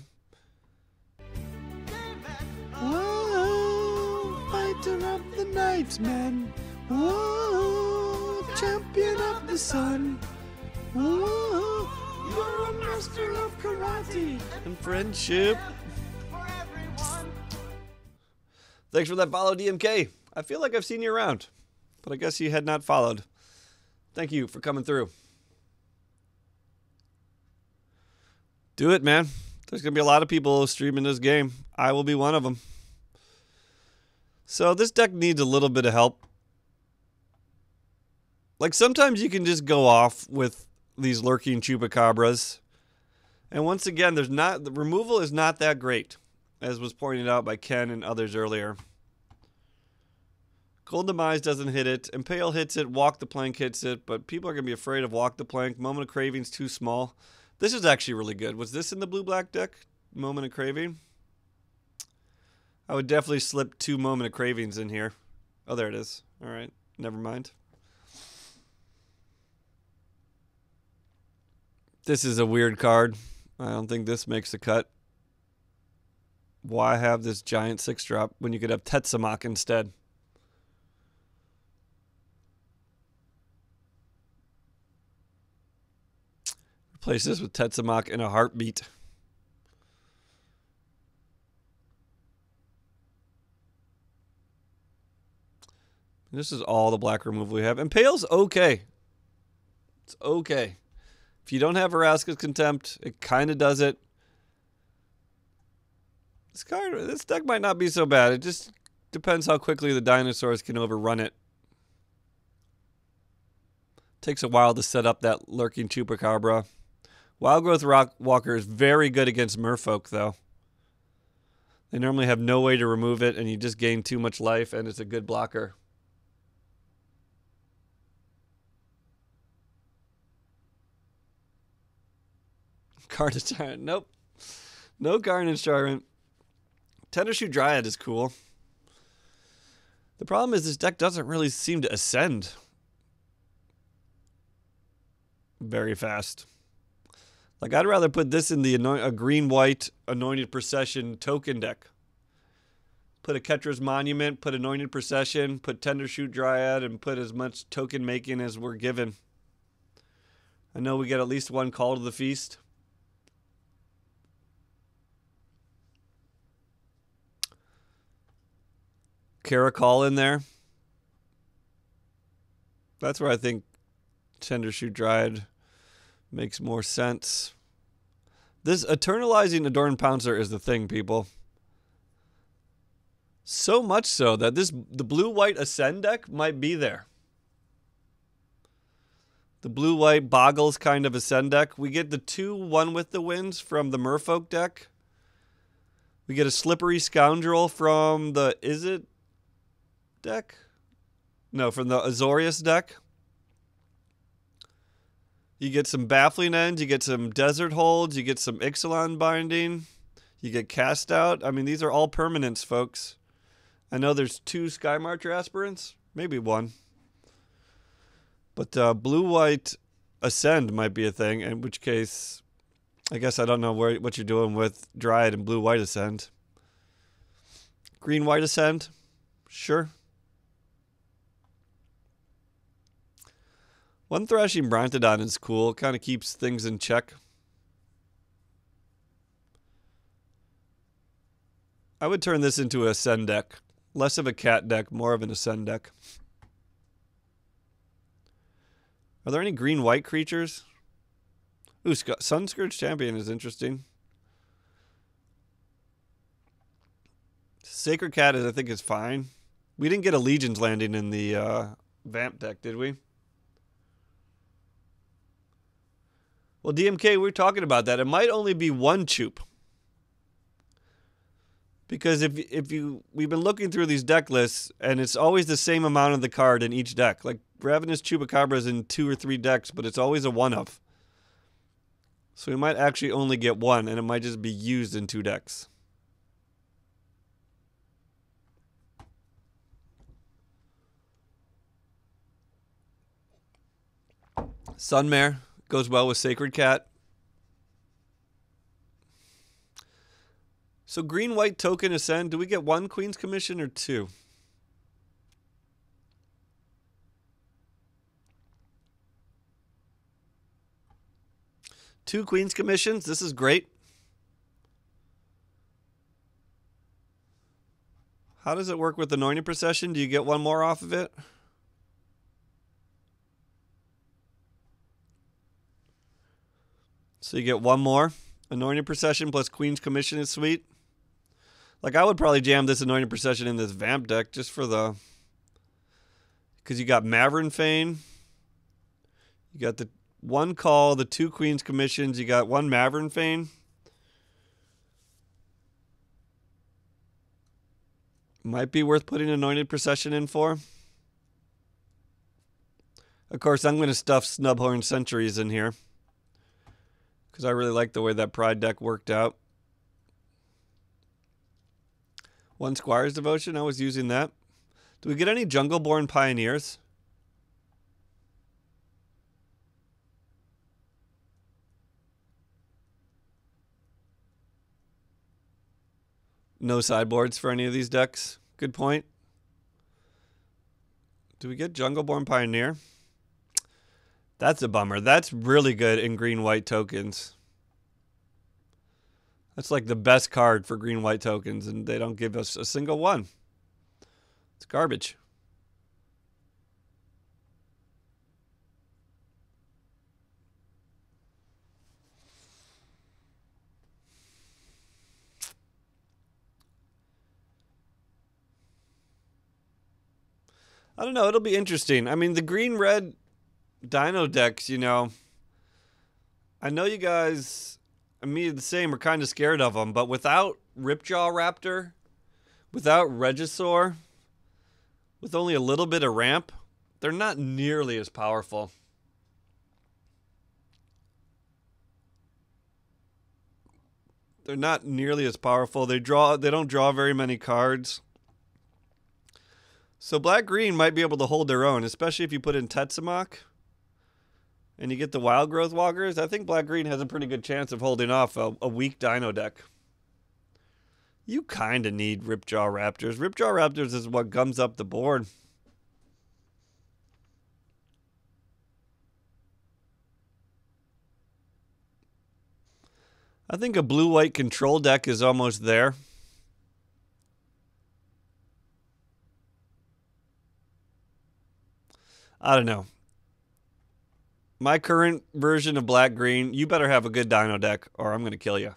Whoa, fighter of the tribesman. Whoa, champion of the sun. Whoa, you're a master of karate and friendship. Thanks for that follow, DMK. I feel like I've seen you around, but I guess you had not followed. Thank you for coming through. Do it, man. There's going to be a lot of people streaming this game. I will be one of them. So this deck needs a little bit of help. Like sometimes you can just go off with these lurking chupacabras. And once again, the removal is not that great, as was pointed out by Ken and others earlier. Cold Demise doesn't hit it. Impale hits it. Walk the Plank hits it. But people are going to be afraid of Walk the Plank. Moment of Craving's too small. This is actually really good. Was this in the blue-black deck? Moment of Craving? I would definitely slip 2 Moment of Cravings in here. Oh, there it is. All right. Never mind. This is a weird card. I don't think this makes the cut. Why have this giant 6-drop when you could have Tetsamok instead? Replace this with Tetsamok in a heartbeat. This is all the black removal we have. Impale's okay. It's okay. If you don't have Vraska's Contempt, it kind of does it. This deck might not be so bad. It just depends how quickly the dinosaurs can overrun it. Takes a while to set up that lurking Chupacabra. Wildgrowth Rockwalker is very good against Merfolk, though. They normally have no way to remove it, and you just gain too much life, and it's a good blocker. Carnage Tyrant. Nope. No Carnage Tyrant. Tendershoot Dryad is cool. The problem is this deck doesn't really seem to ascend very fast. Like, I'd rather put this in the a green-white Anointed Procession token deck. Put a Ketra's Monument, put Anointed Procession, put Tendershoot Dryad, and put as much token making as we're given. I know we get at least one Call to the Feast. Caracol in there. That's where I think Tendershoot Dryad makes more sense. This Eternalizing Adorned Pouncer is the thing, people. So much so that the blue-white Ascend deck might be there. The blue-white Boggles kind of Ascend deck. We get the 2-1 with the Winds from the Merfolk deck. We get a Slippery Scoundrel from the Izzet deck? No, from the Azorius deck. You get some Baffling Ends, you get some Desert Holds, you get some Ixalan Binding, you get Cast Out. I mean, these are all permanents, folks. I know there's 2 Sky Marcher aspirants, maybe 1. But blue-white Ascend might be a thing, in which case, I guess I don't know what you're doing with Dryad and blue-white Ascend. Green-white Ascend? Sure. One Thrashing Brontodon is cool. Kind of keeps things in check. I would turn this into a Ascend deck. Less of a cat deck, more of an Ascend deck. Are there any green-white creatures? Ooh, Sunscourge Champion is interesting. Sacred Cat, I think, is fine. We didn't get a Legion's Landing in the Vamp deck, did we? Well, DMK, we're talking about that. It might only be 1 Chup. Because we've been looking through these deck lists, and it's always the same amount of the card in each deck. Like, Ravenous Chupacabra is in 2 or 3 decks, but it's always a 1-of. So we might actually only get 1, and it might just be used in 2 decks. Sunmare goes well with Sacred Cat. So green-white token Ascend. Do we get 1 Queen's Commission or 2? 2 Queen's Commissions. This is great. How does it work with Anointing Procession? Do you get one more off of it? So you get one more. Anointing Procession plus Queen's Commission is sweet. Like, I would probably jam this Anointing Procession in this Vamp deck just for the... Because you got Maverin Fane. You got the 1 call, the 2 Queen's Commissions. You got 1 Maverin Fane. Might be worth putting Anointed Procession in for. Of course, I'm going to stuff Snubhorn Centuries in here, because I really like the way that Pride deck worked out. 1 Squire's Devotion, I was using that. Do we get any Jungleborn Pioneers? No sideboards for any of these decks. Good point. Do we get Jungleborn Pioneer? That's a bummer. That's really good in green-white tokens. That's like the best card for green-white tokens, and they don't give us a single one. It's garbage. I don't know. It'll be interesting. I mean, the green-red Dino decks, you know, I know you guys, me the same, are kind of scared of them, but without Ripjaw Raptor, without Regisaur, with only a little bit of ramp, they're not nearly as powerful. They're not nearly as powerful. They don't draw very many cards. So black-green might be able to hold their own, especially if you put in Tetsamok and you get the Wild Growth Walkers. I think black-green has a pretty good chance of holding off a weak Dino deck. You kind of need Ripjaw Raptors. Ripjaw Raptors is what gums up the board. I think a blue-white control deck is almost there. I don't know. My current version of black-green, you better have a good Dino deck or I'm going to kill you.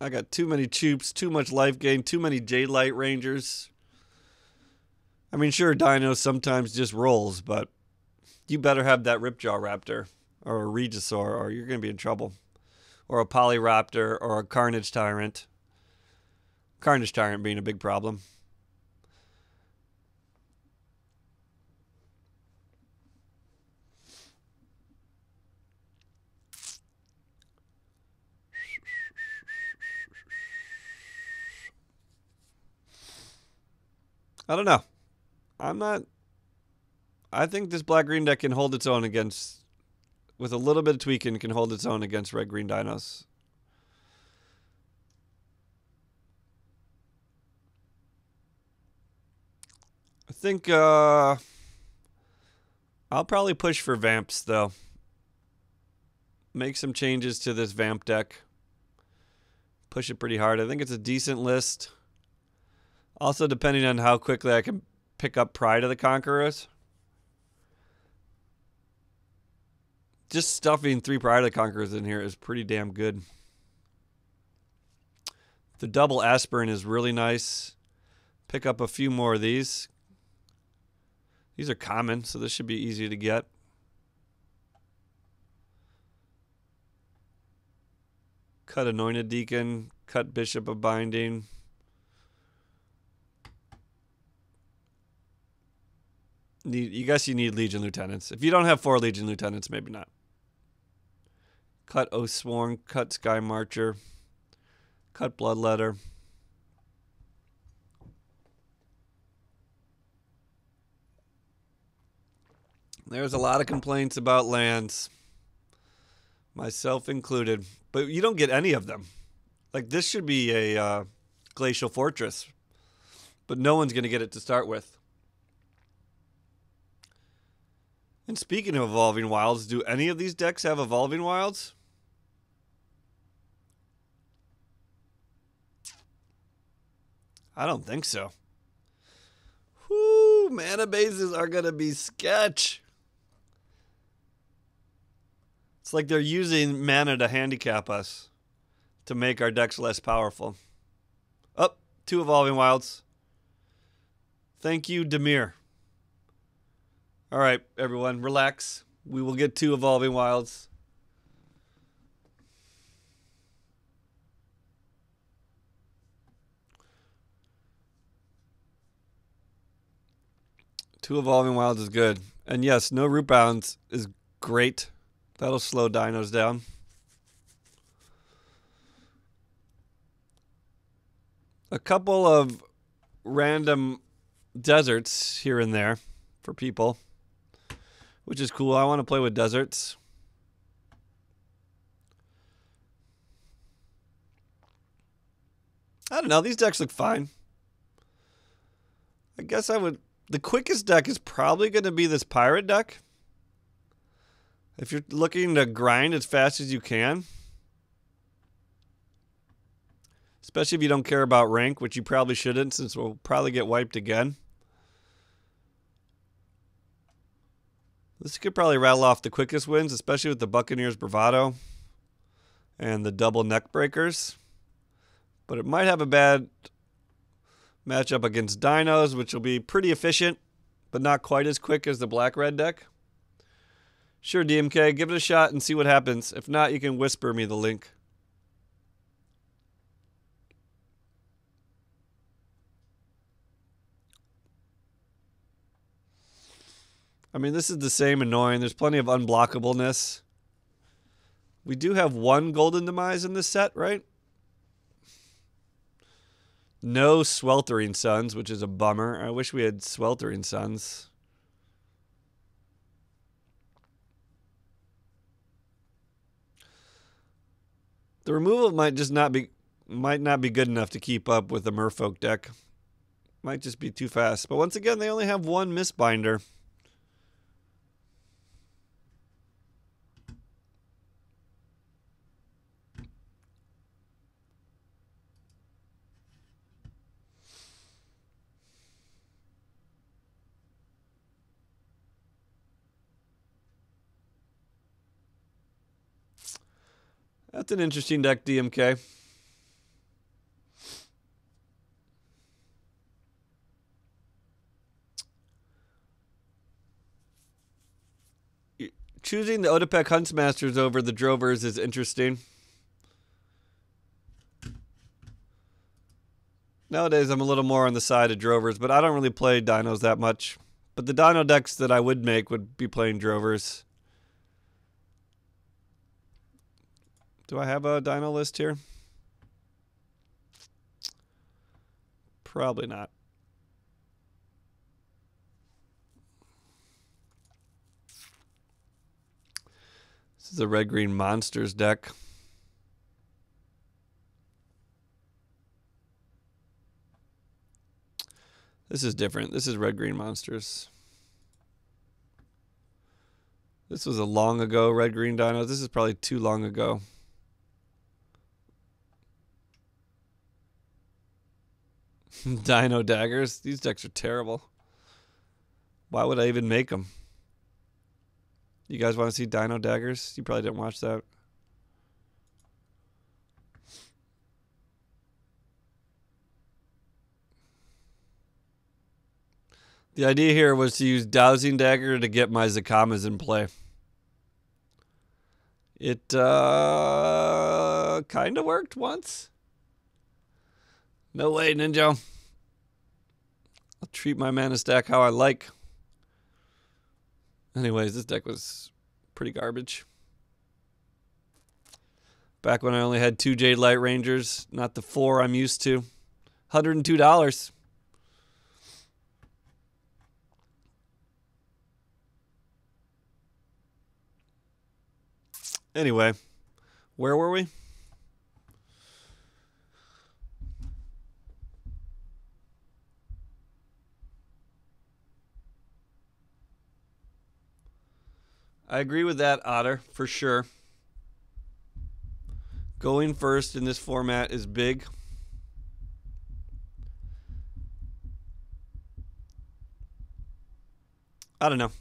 I got too many Choops, too much life gain, too many Jadelight Rangers. I mean, sure, Dino sometimes just rolls, but you better have that Ripjaw Raptor or a Regisaur or you're going to be in trouble. Or a Polyraptor or a Carnage Tyrant. Carnage Tyrant being a big problem. I don't know. I think this black-green deck can hold its own against, with a little bit of tweaking, can hold its own against red-green Dinos. I think I'll probably push for Vamps, though. Make some changes to this Vamp deck. Push it pretty hard. I think it's a decent list. Also, depending on how quickly I can pick up Pride of the Conquerors. Just stuffing 3 Pride of the Conquerors in here is pretty damn good. The double Aspirin is really nice. Pick up a few more of these. These are common, so this should be easy to get. Cut Anointed Deacon. Cut Bishop of Binding. You guess you need Legion Lieutenants. If you don't have 4 Legion Lieutenants, maybe not. Cut Oathsworn. Cut Sky Marcher. Cut Bloodletter. There's a lot of complaints about lands, myself included, but you don't get any of them. Like, this should be a Glacial Fortress, but no one's going to get it to start with. And speaking of Evolving Wilds, do any of these decks have Evolving Wilds? I don't think so. Whoo, mana bases are going to be sketch. It's like they're using mana to handicap us, to make our decks less powerful. Oh, 2 Evolving Wilds. Thank you, Dimir. All right, everyone, relax. We will get 2 Evolving Wilds. Two Evolving Wilds is good. And yes, no Root Bounds is great. That'll slow dinos down. A couple of random deserts here and there for people, which is cool. I want to play with deserts. I don't know. These decks look fine. I guess I would... The quickest deck is probably going to be this pirate deck. If you're looking to grind as fast as you can. Especially if you don't care about rank, which you probably shouldn't, since we'll probably get wiped again. This could probably rattle off the quickest wins, especially with the Buccaneers Bravado and the double neck breakers. But it might have a bad matchup against dinos, which will be pretty efficient, but not quite as quick as the black-red deck. Sure, DMK, give it a shot and see what happens. If not, you can whisper me the link. I mean, this is the same annoying. There's plenty of unblockableness. We do have 1 Golden Demise in this set, right? No Sweltering Suns, which is a bummer. I wish we had Sweltering Suns. The removal might not be good enough to keep up with the Merfolk deck. Might just be too fast. But once again, they only have 1 Mistbinder. That's an interesting deck, DMK. Choosing the Otepec Huntsmasters over the Drovers is interesting. Nowadays, I'm a little more on the side of Drovers, but I don't really play dinos that much. But the dino decks that I would make would be playing Drovers. Do I have a dino list here? Probably not. This is a red-green monsters deck. This is different. This is red-green monsters. This was a long ago red-green dinos. This is probably too long ago. Dino daggers. These decks are terrible. Why would I even make them? You guys want to see dino daggers? You probably didn't watch that. The idea here was to use Dowsing Dagger to get my Zakamas in play. It kind of worked once. No way, Ninja. I'll treat my mana stack how I like. Anyways, this deck was pretty garbage. Back when I only had 2 Jade Light Rangers, not the 4 I'm used to. $102. Anyway, where were we? I agree with that, Otter, for sure. Going first in this format is big. I don't know.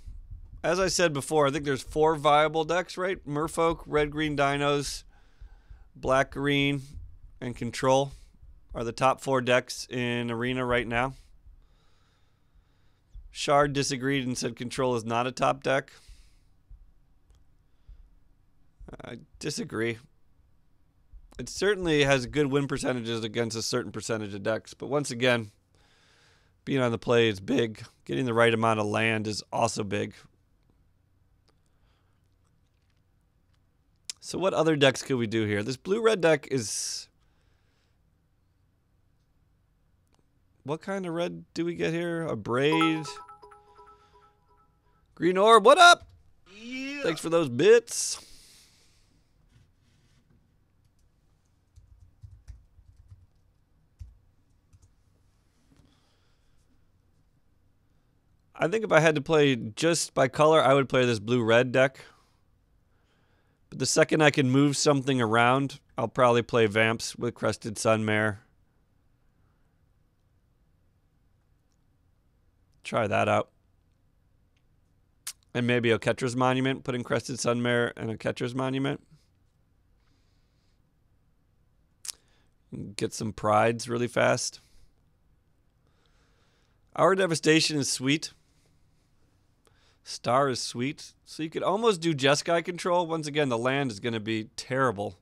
As I said before, I think there's 4 viable decks, right? Merfolk, red-green dinos, black-green, and control are the top 4 decks in Arena right now. Shard disagreed and said control is not a top deck. I disagree. It certainly has good win percentages against a certain percentage of decks, but once again, being on the play is big. Getting the right amount of land is also big. So what other decks could we do here? This blue-red deck is... What kind of red do we get here? A Braid. Green Orb, what up? Yeah. Thanks for those bits. I think if I had to play just by color, I would play this blue-red deck. But the second I can move something around, I'll probably play Vamps with Crested Sunmare. Try that out. And maybe a Oketra's Monument, put in Crested Sunmare and a Oketra's Monument. Get some prides really fast. Our Devastation is sweet. Star is sweet. So you could almost do Jeskai control. Once again, the land is going to be terrible.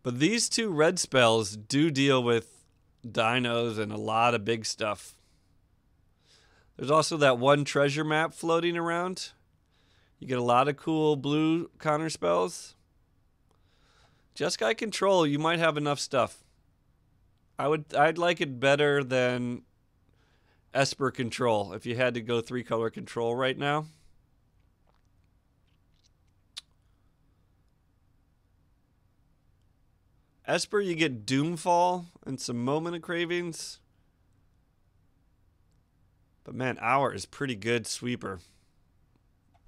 But these 2 red spells do deal with dinos and a lot of big stuff. There's also that 1 treasure map floating around. You get a lot of cool blue counter spells. Jeskai control, you might have enough stuff. I'd like it better than Esper control if you had to go 3-color control right now. Esper, you get Doomfall and some Moment of Cravings. But man, Hour is pretty good sweeper.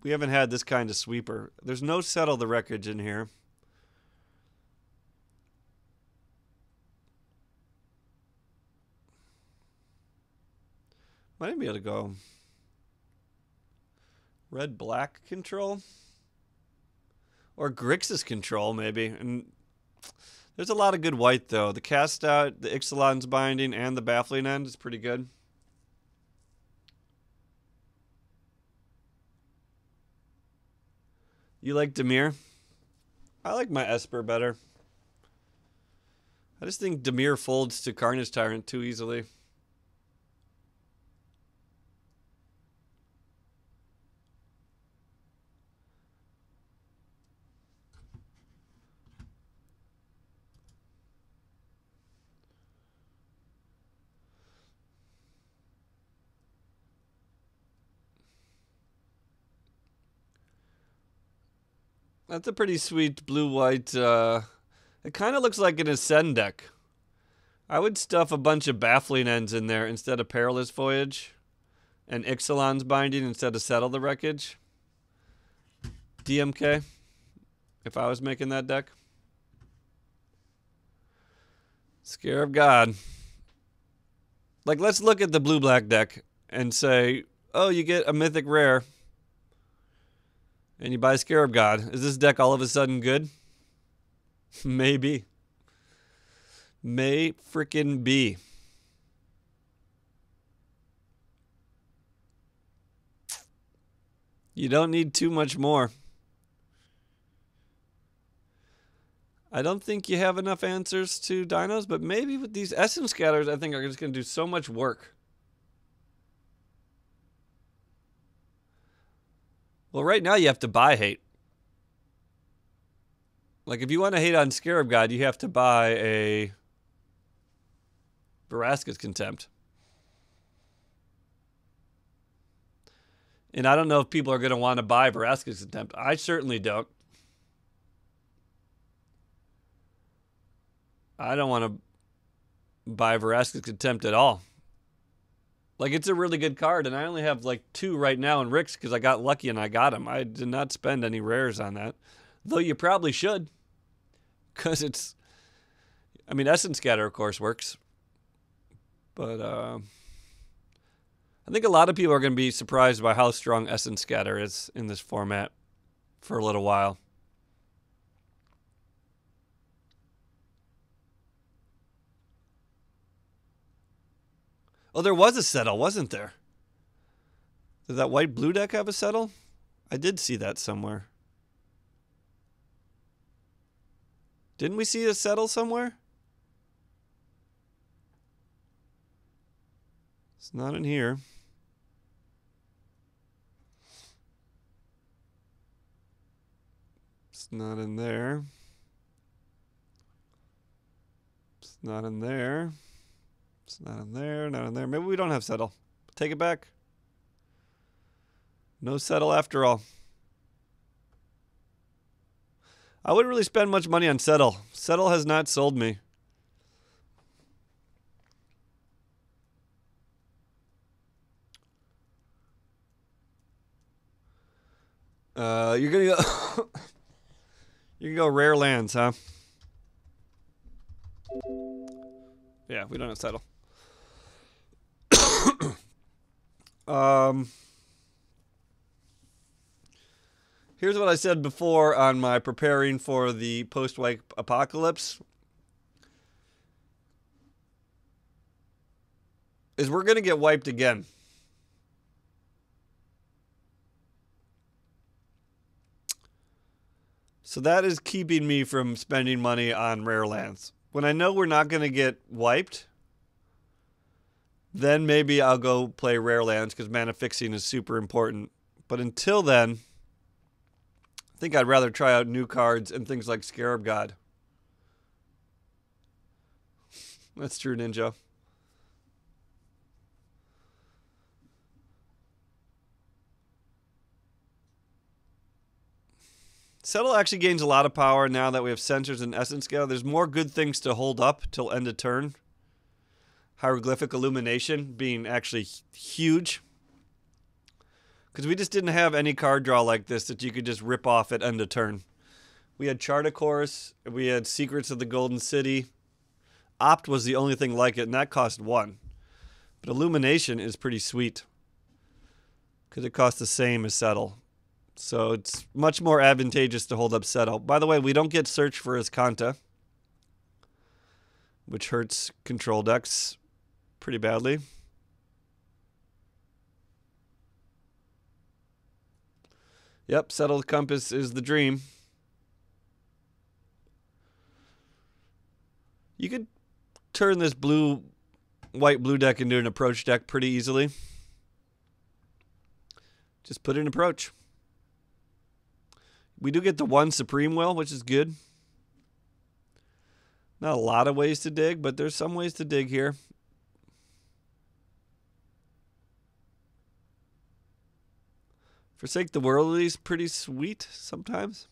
We haven't had this kind of sweeper. There's no Settle the Wreckage in here. Might be able to go red-black control. Or Grixis control, maybe. And there's a lot of good white, though. The Cast Out, the Ixalan's Binding, and the Baffling End is pretty good. You like Dimir? I like my Esper better. I just think Dimir folds to Carnage Tyrant too easily. That's a pretty sweet blue-white. It kind of looks like an Ascend deck. I would stuff a bunch of Baffling Ends in there instead of Perilous Voyage. And Ixalan's Binding instead of Settle the Wreckage. DMK, if I was making that deck. Scare of God. Like, let's look at the blue-black deck and say, oh, you get a Mythic Rare. And you buy Scarab God. Is this deck all of a sudden good? Maybe. May frickin' be. You don't need too much more. I don't think you have enough answers to dinos, but maybe with these Essence Scatters, I think are just going to do so much work. Well, right now you have to buy hate. Like, if you want to hate on Scarab God, you have to buy a Vraska's Contempt. And I don't know if people are going to want to buy Vraska's Contempt. I certainly don't. I don't want to buy Vraska's Contempt at all. Like, it's a really good card, and I only have like 2 right now in Rick's because I got lucky and I got them. I did not spend any rares on that. Though you probably should. Because it's... I mean, Essence Scatter, of course, works. But, I think a lot of people are going to be surprised by how strong Essence Scatter is in this format for a little while. Oh, there was a settle, wasn't there? Did that white blue deck have a settle? I did see that somewhere. Didn't we see a settle somewhere? It's not in here. It's not in there. It's not in there. It's not in there, not in there. Maybe we don't have settle. Take it back. No settle after all. I wouldn't really spend much money on settle. Settle has not sold me. You're gonna go. You can go rare lands, huh? Yeah, we don't have settle. Here's what I said before on my preparing for the post-wipe apocalypse. Is we're going to get wiped again. So that is keeping me from spending money on rare lands. When I know we're not going to get wiped, then maybe I'll go play rare lands because mana fixing is super important. But until then, I think I'd rather try out new cards and things like Scarab God. That's true, Ninja. Settle actually gains a lot of power now that we have Sensors and Essence Scale. There's more good things to hold up till end of turn. Hieroglyphic Illumination being actually huge. Because we just didn't have any card draw like this that you could just rip off at end of turn. We had Chart a Course. We had Secrets of the Golden City. Opt was the only thing like it, and that cost 1. But Illumination is pretty sweet. Because it costs the same as Settle. So it's much more advantageous to hold up Settle. By the way, we don't get Search for Azcanta, which hurts control decks pretty badly. Yep, Settled Compass is the dream. You could turn this white-blue deck into an approach deck pretty easily. Just put in approach. We do get the 1 Supreme Will, which is good. Not a lot of ways to dig, but there's some ways to dig here. Forsake the Worldly is pretty sweet sometimes.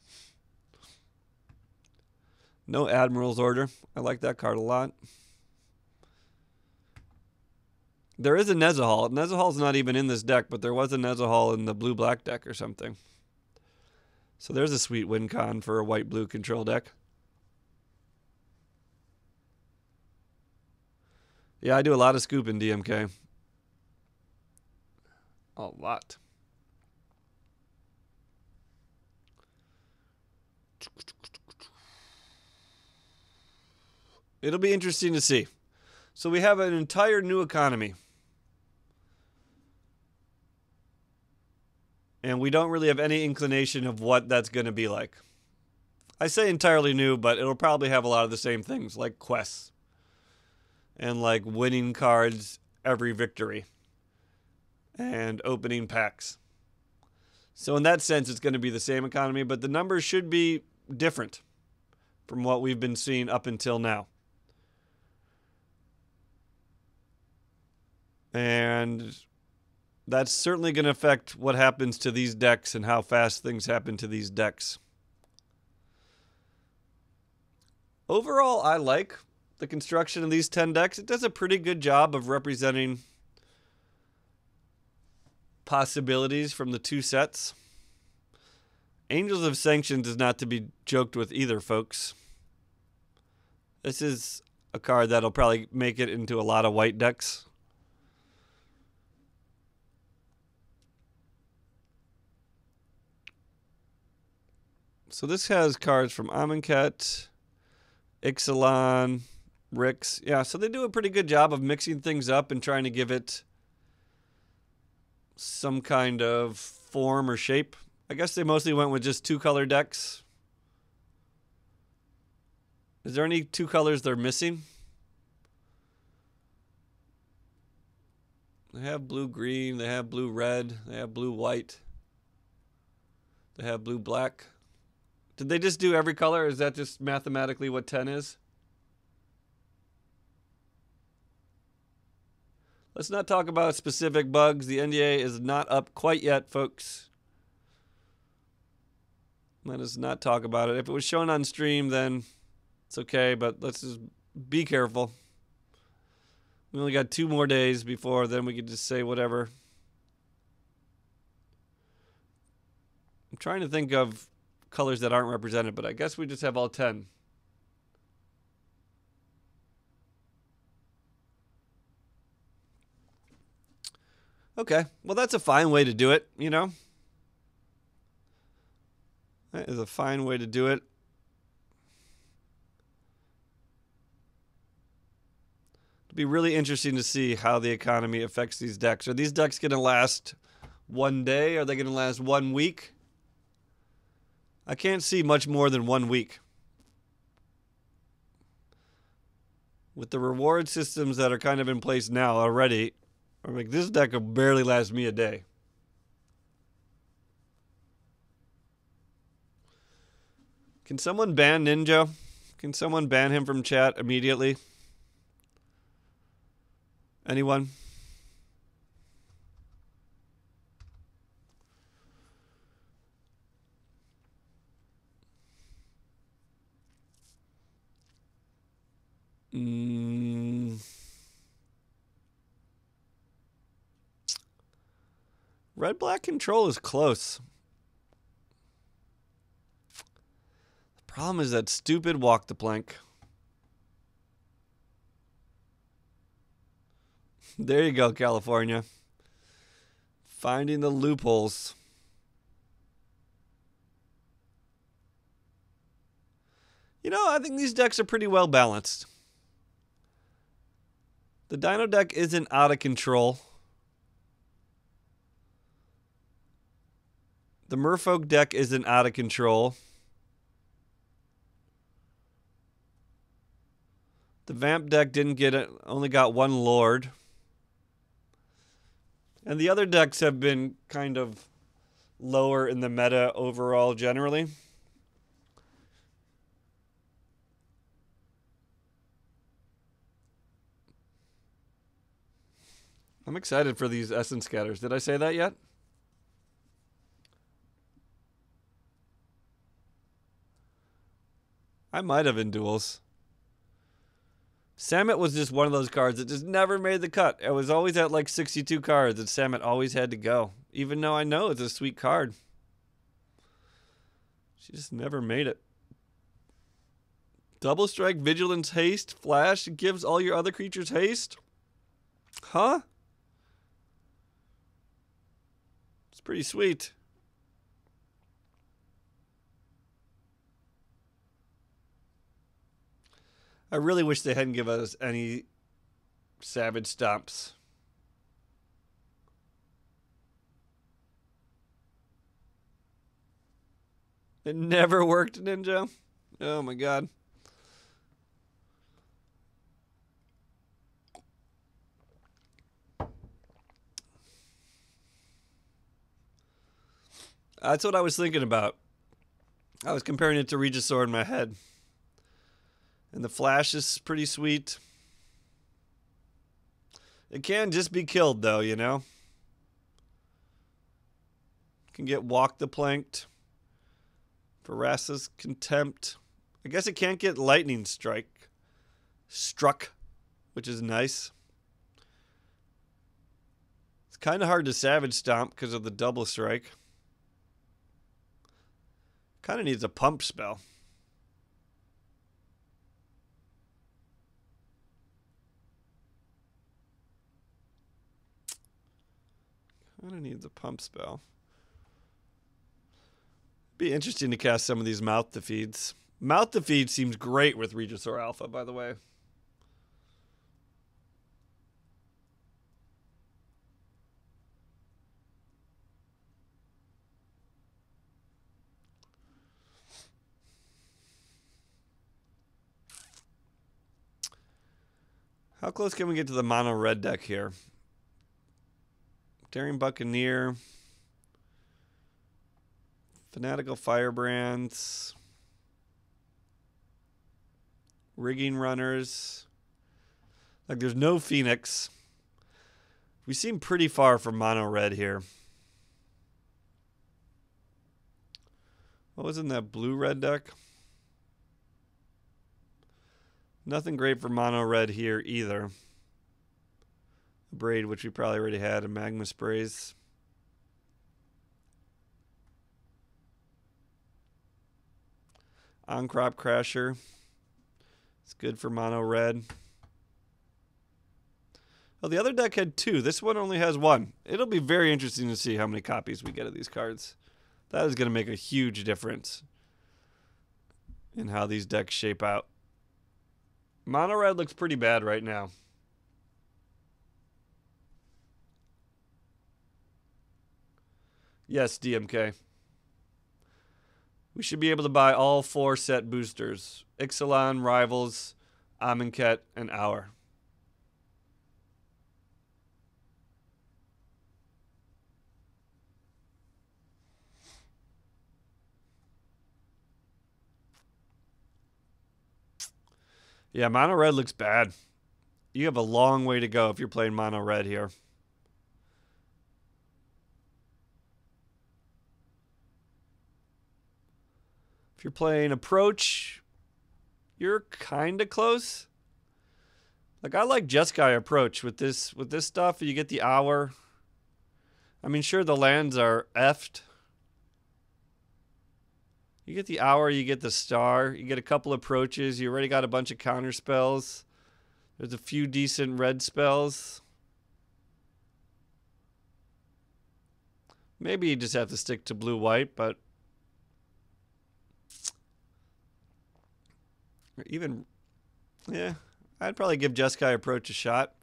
No Admiral's Order. I like that card a lot. There is a Nezahal. Nezahal's not even in this deck, but there was a Nezahal in the blue-black deck or something. So there's a sweet win con for a white-blue control deck. Yeah, I do a lot of scoop in DMK. A lot. It'll be interesting to see. So we have an entire new economy. And we don't really have any inclination of what that's going to be like. I say entirely new, but it'll probably have a lot of the same things, like quests. And like winning cards every victory. And opening packs. So in that sense, it's going to be the same economy, but the numbers should be different from what we've been seeing up until now. And that's certainly going to affect what happens to these decks and how fast things happen to these decks. Overall, I like the construction of these 10 decks. It does a pretty good job of representing possibilities from the two sets. Angels of Sanctions is not to be joked with either, folks. This is a card that'll probably make it into a lot of white decks. So this has cards from Amonkhet, Ixalan, Rix. Yeah, so they do a pretty good job of mixing things up and trying to give it some kind of form or shape. I guess they mostly went with just 2-color decks. Is there any 2 colors they're missing? They have blue-green, they have blue-red, they have blue-white, they have blue-black. Did they just do every color? Is that just mathematically what 10 is? Let's not talk about specific bugs. The NDA is not up quite yet, folks. Let us not talk about it. If it was shown on stream, then it's okay, but let's just be careful. We only got 2 more days before then we could just say whatever. I'm trying to think of colors that aren't represented, but I guess we just have all 10. Okay, well, that's a fine way to do it, you know? That is a fine way to do it. It'll be really interesting to see how the economy affects these decks. Are these decks going to last 1 day? Are they going to last 1 week? I can't see much more than 1 week. With the reward systems that are kind of in place now already, I'm like, this deck will barely last me a day. Can someone ban Ninja? Can someone ban him from chat immediately? Anyone? Red-black control is close. Problem is that stupid walk the plank. There you go, California. Finding the loopholes. You know, I think these decks are pretty well balanced. The Dino deck isn't out of control. The Merfolk deck isn't out of control. The Vamp deck didn't get it, only got 1 Lord. And the other decks have been kind of lower in the meta overall generally. I'm excited for these Essence Scatters. Did I say that yet? I might have in duels. Samut was just one of those cards that just never made the cut. It was always at like 62 cards, and Samut always had to go. Even though I know it's a sweet card. She just never made it. Double Strike, Vigilance, Haste, Flash. It gives all your other creatures haste? Huh? It's pretty sweet. I really wish they hadn't given us any Savage Stomps. It never worked, Ninja. Oh my god. That's what I was thinking about. I was comparing it to Regisaur in my head. And the Flash is pretty sweet. It can just be killed, though, you know? Can get Walk the Planked. Verasa's Contempt. I guess it can't get Lightning Strike. Struck, which is nice. kind of hard to Savage Stomp because of the double strike. Kind of needs a pump spell. Kind of needs a pump spell. Be interesting to cast some of these Mouth Defeats. Mouth Defeat seems great with Regisaur Alpha, by the way. How close can we get to the mono red deck here? Daring Buccaneer. Fanatical Firebrands. Rigging Runners. Like, there's no Phoenix. We seem pretty far from mono red here. What was in that blue red deck? Nothing great for mono red here either. Braid, which we probably already had, and Magma Sprays. On-Crop Crasher. It's good for mono red. Oh, the other deck had 2. This one only has 1. It'll be very interesting to see how many copies we get of these cards. That is going to make a huge difference in how these decks shape out. Mono red looks pretty bad right now. Yes, DMK. We should be able to buy all 4 set boosters. Ixalan, Rivals, Amonkhet, and Hour. Yeah, mono red looks bad. You have a long way to go if you're playing mono red here. If you're playing Approach, you're kind of close. Like, I like Jeskai Approach with this stuff. You get the Hour. I mean, sure, the lands are effed. You get the Hour, you get the Star, you get a couple approaches, you already got a bunch of counter spells. There's a few decent red spells. Maybe you just have to stick to blue-white, but even, yeah, I'd probably give Jeskai Approach a shot.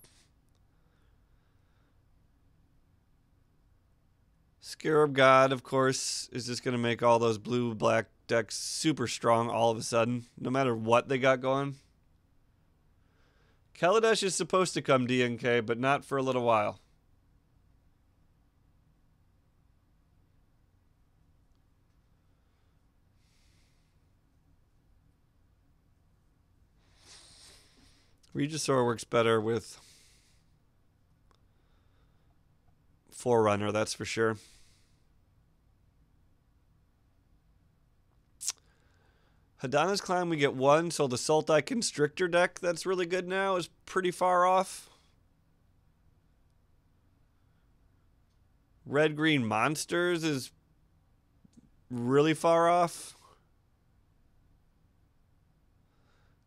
Scarab God, of course, is just going to make all those blue-black decks super strong all of a sudden, no matter what they got going. Kaladesh is supposed to come DNK, but not for a little while. Regisaur works better with Forerunner, that's for sure. Hadana's Clan, we get 1, so the Sultai Constrictor deck that's really good now is pretty far off. Red-Green Monsters is really far off.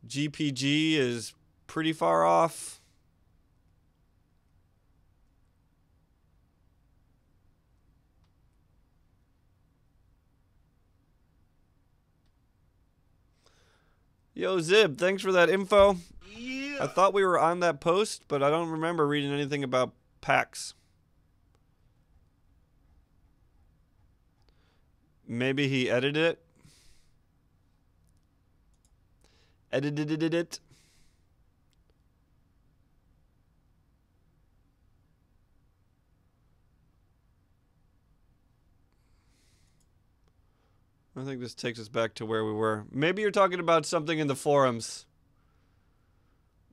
GPG is pretty far off. Yo, Zib, thanks for that info. Yeah. I thought we were on that post, but I don't remember reading anything about packs. Maybe he edited it. Edited it. I think this takes us back to where we were. Maybe you're talking about something in the forums.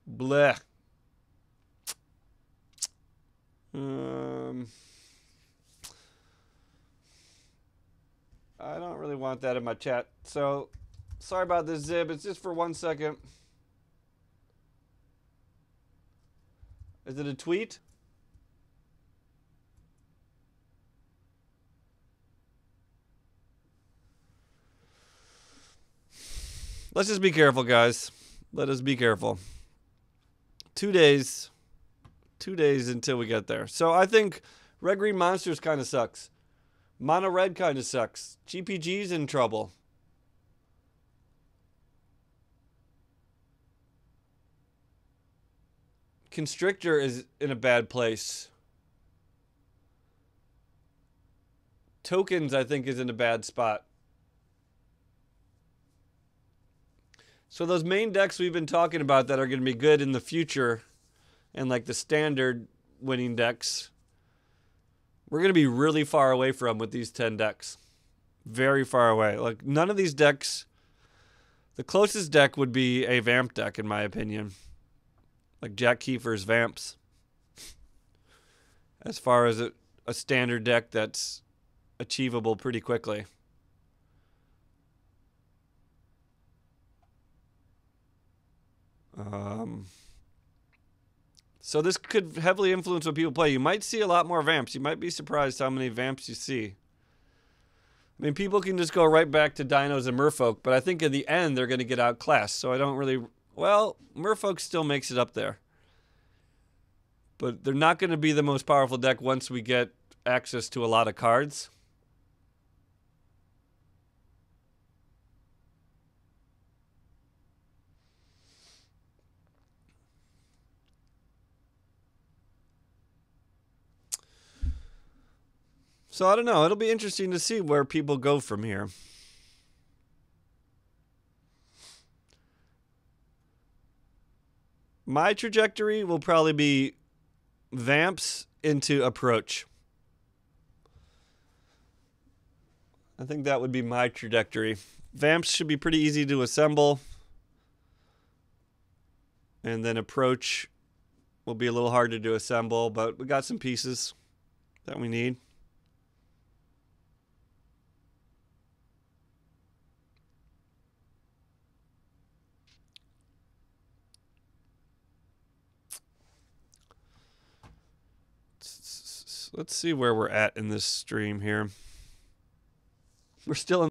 Blech. I don't really want that in my chat. So, sorry about this, Zib. It's just for 1 second. Is it a tweet? let's just be careful, guys. Let us be careful. 2 days. 2 days until we get there. So I think Red Green Monsters kind of sucks. Mono Red kind of sucks. GPG's in trouble. Constrictor is in a bad place. Tokens, I think, is in a bad spot. So those main decks we've been talking about that are going to be good in the future, and like the standard winning decks, we're going to be really far away from with these 10 decks. Very far away. Like, none of these decks, the closest deck would be a Vamp deck, in my opinion. Like Jack Kiefer's Vamps. As far as a standard deck that's achievable pretty quickly. So this could heavily influence what people play. You might see a lot more Vamps. You might be surprised how many Vamps you see. I mean, people can just go right back to Dinos and Merfolk, but I think in the end they're going to get outclassed. So I don't really... Well, Merfolk still makes it up there. But they're not going to be the most powerful deck once we get access to a lot of cards. So I don't know. It'll be interesting to see where people go from here. My trajectory will probably be Vamps into Approach. I think that would be my trajectory. Vamps should be pretty easy to assemble. And then Approach will be a little harder to assemble, but we got some pieces that we need. Let's see where we're at in this stream here. We're still in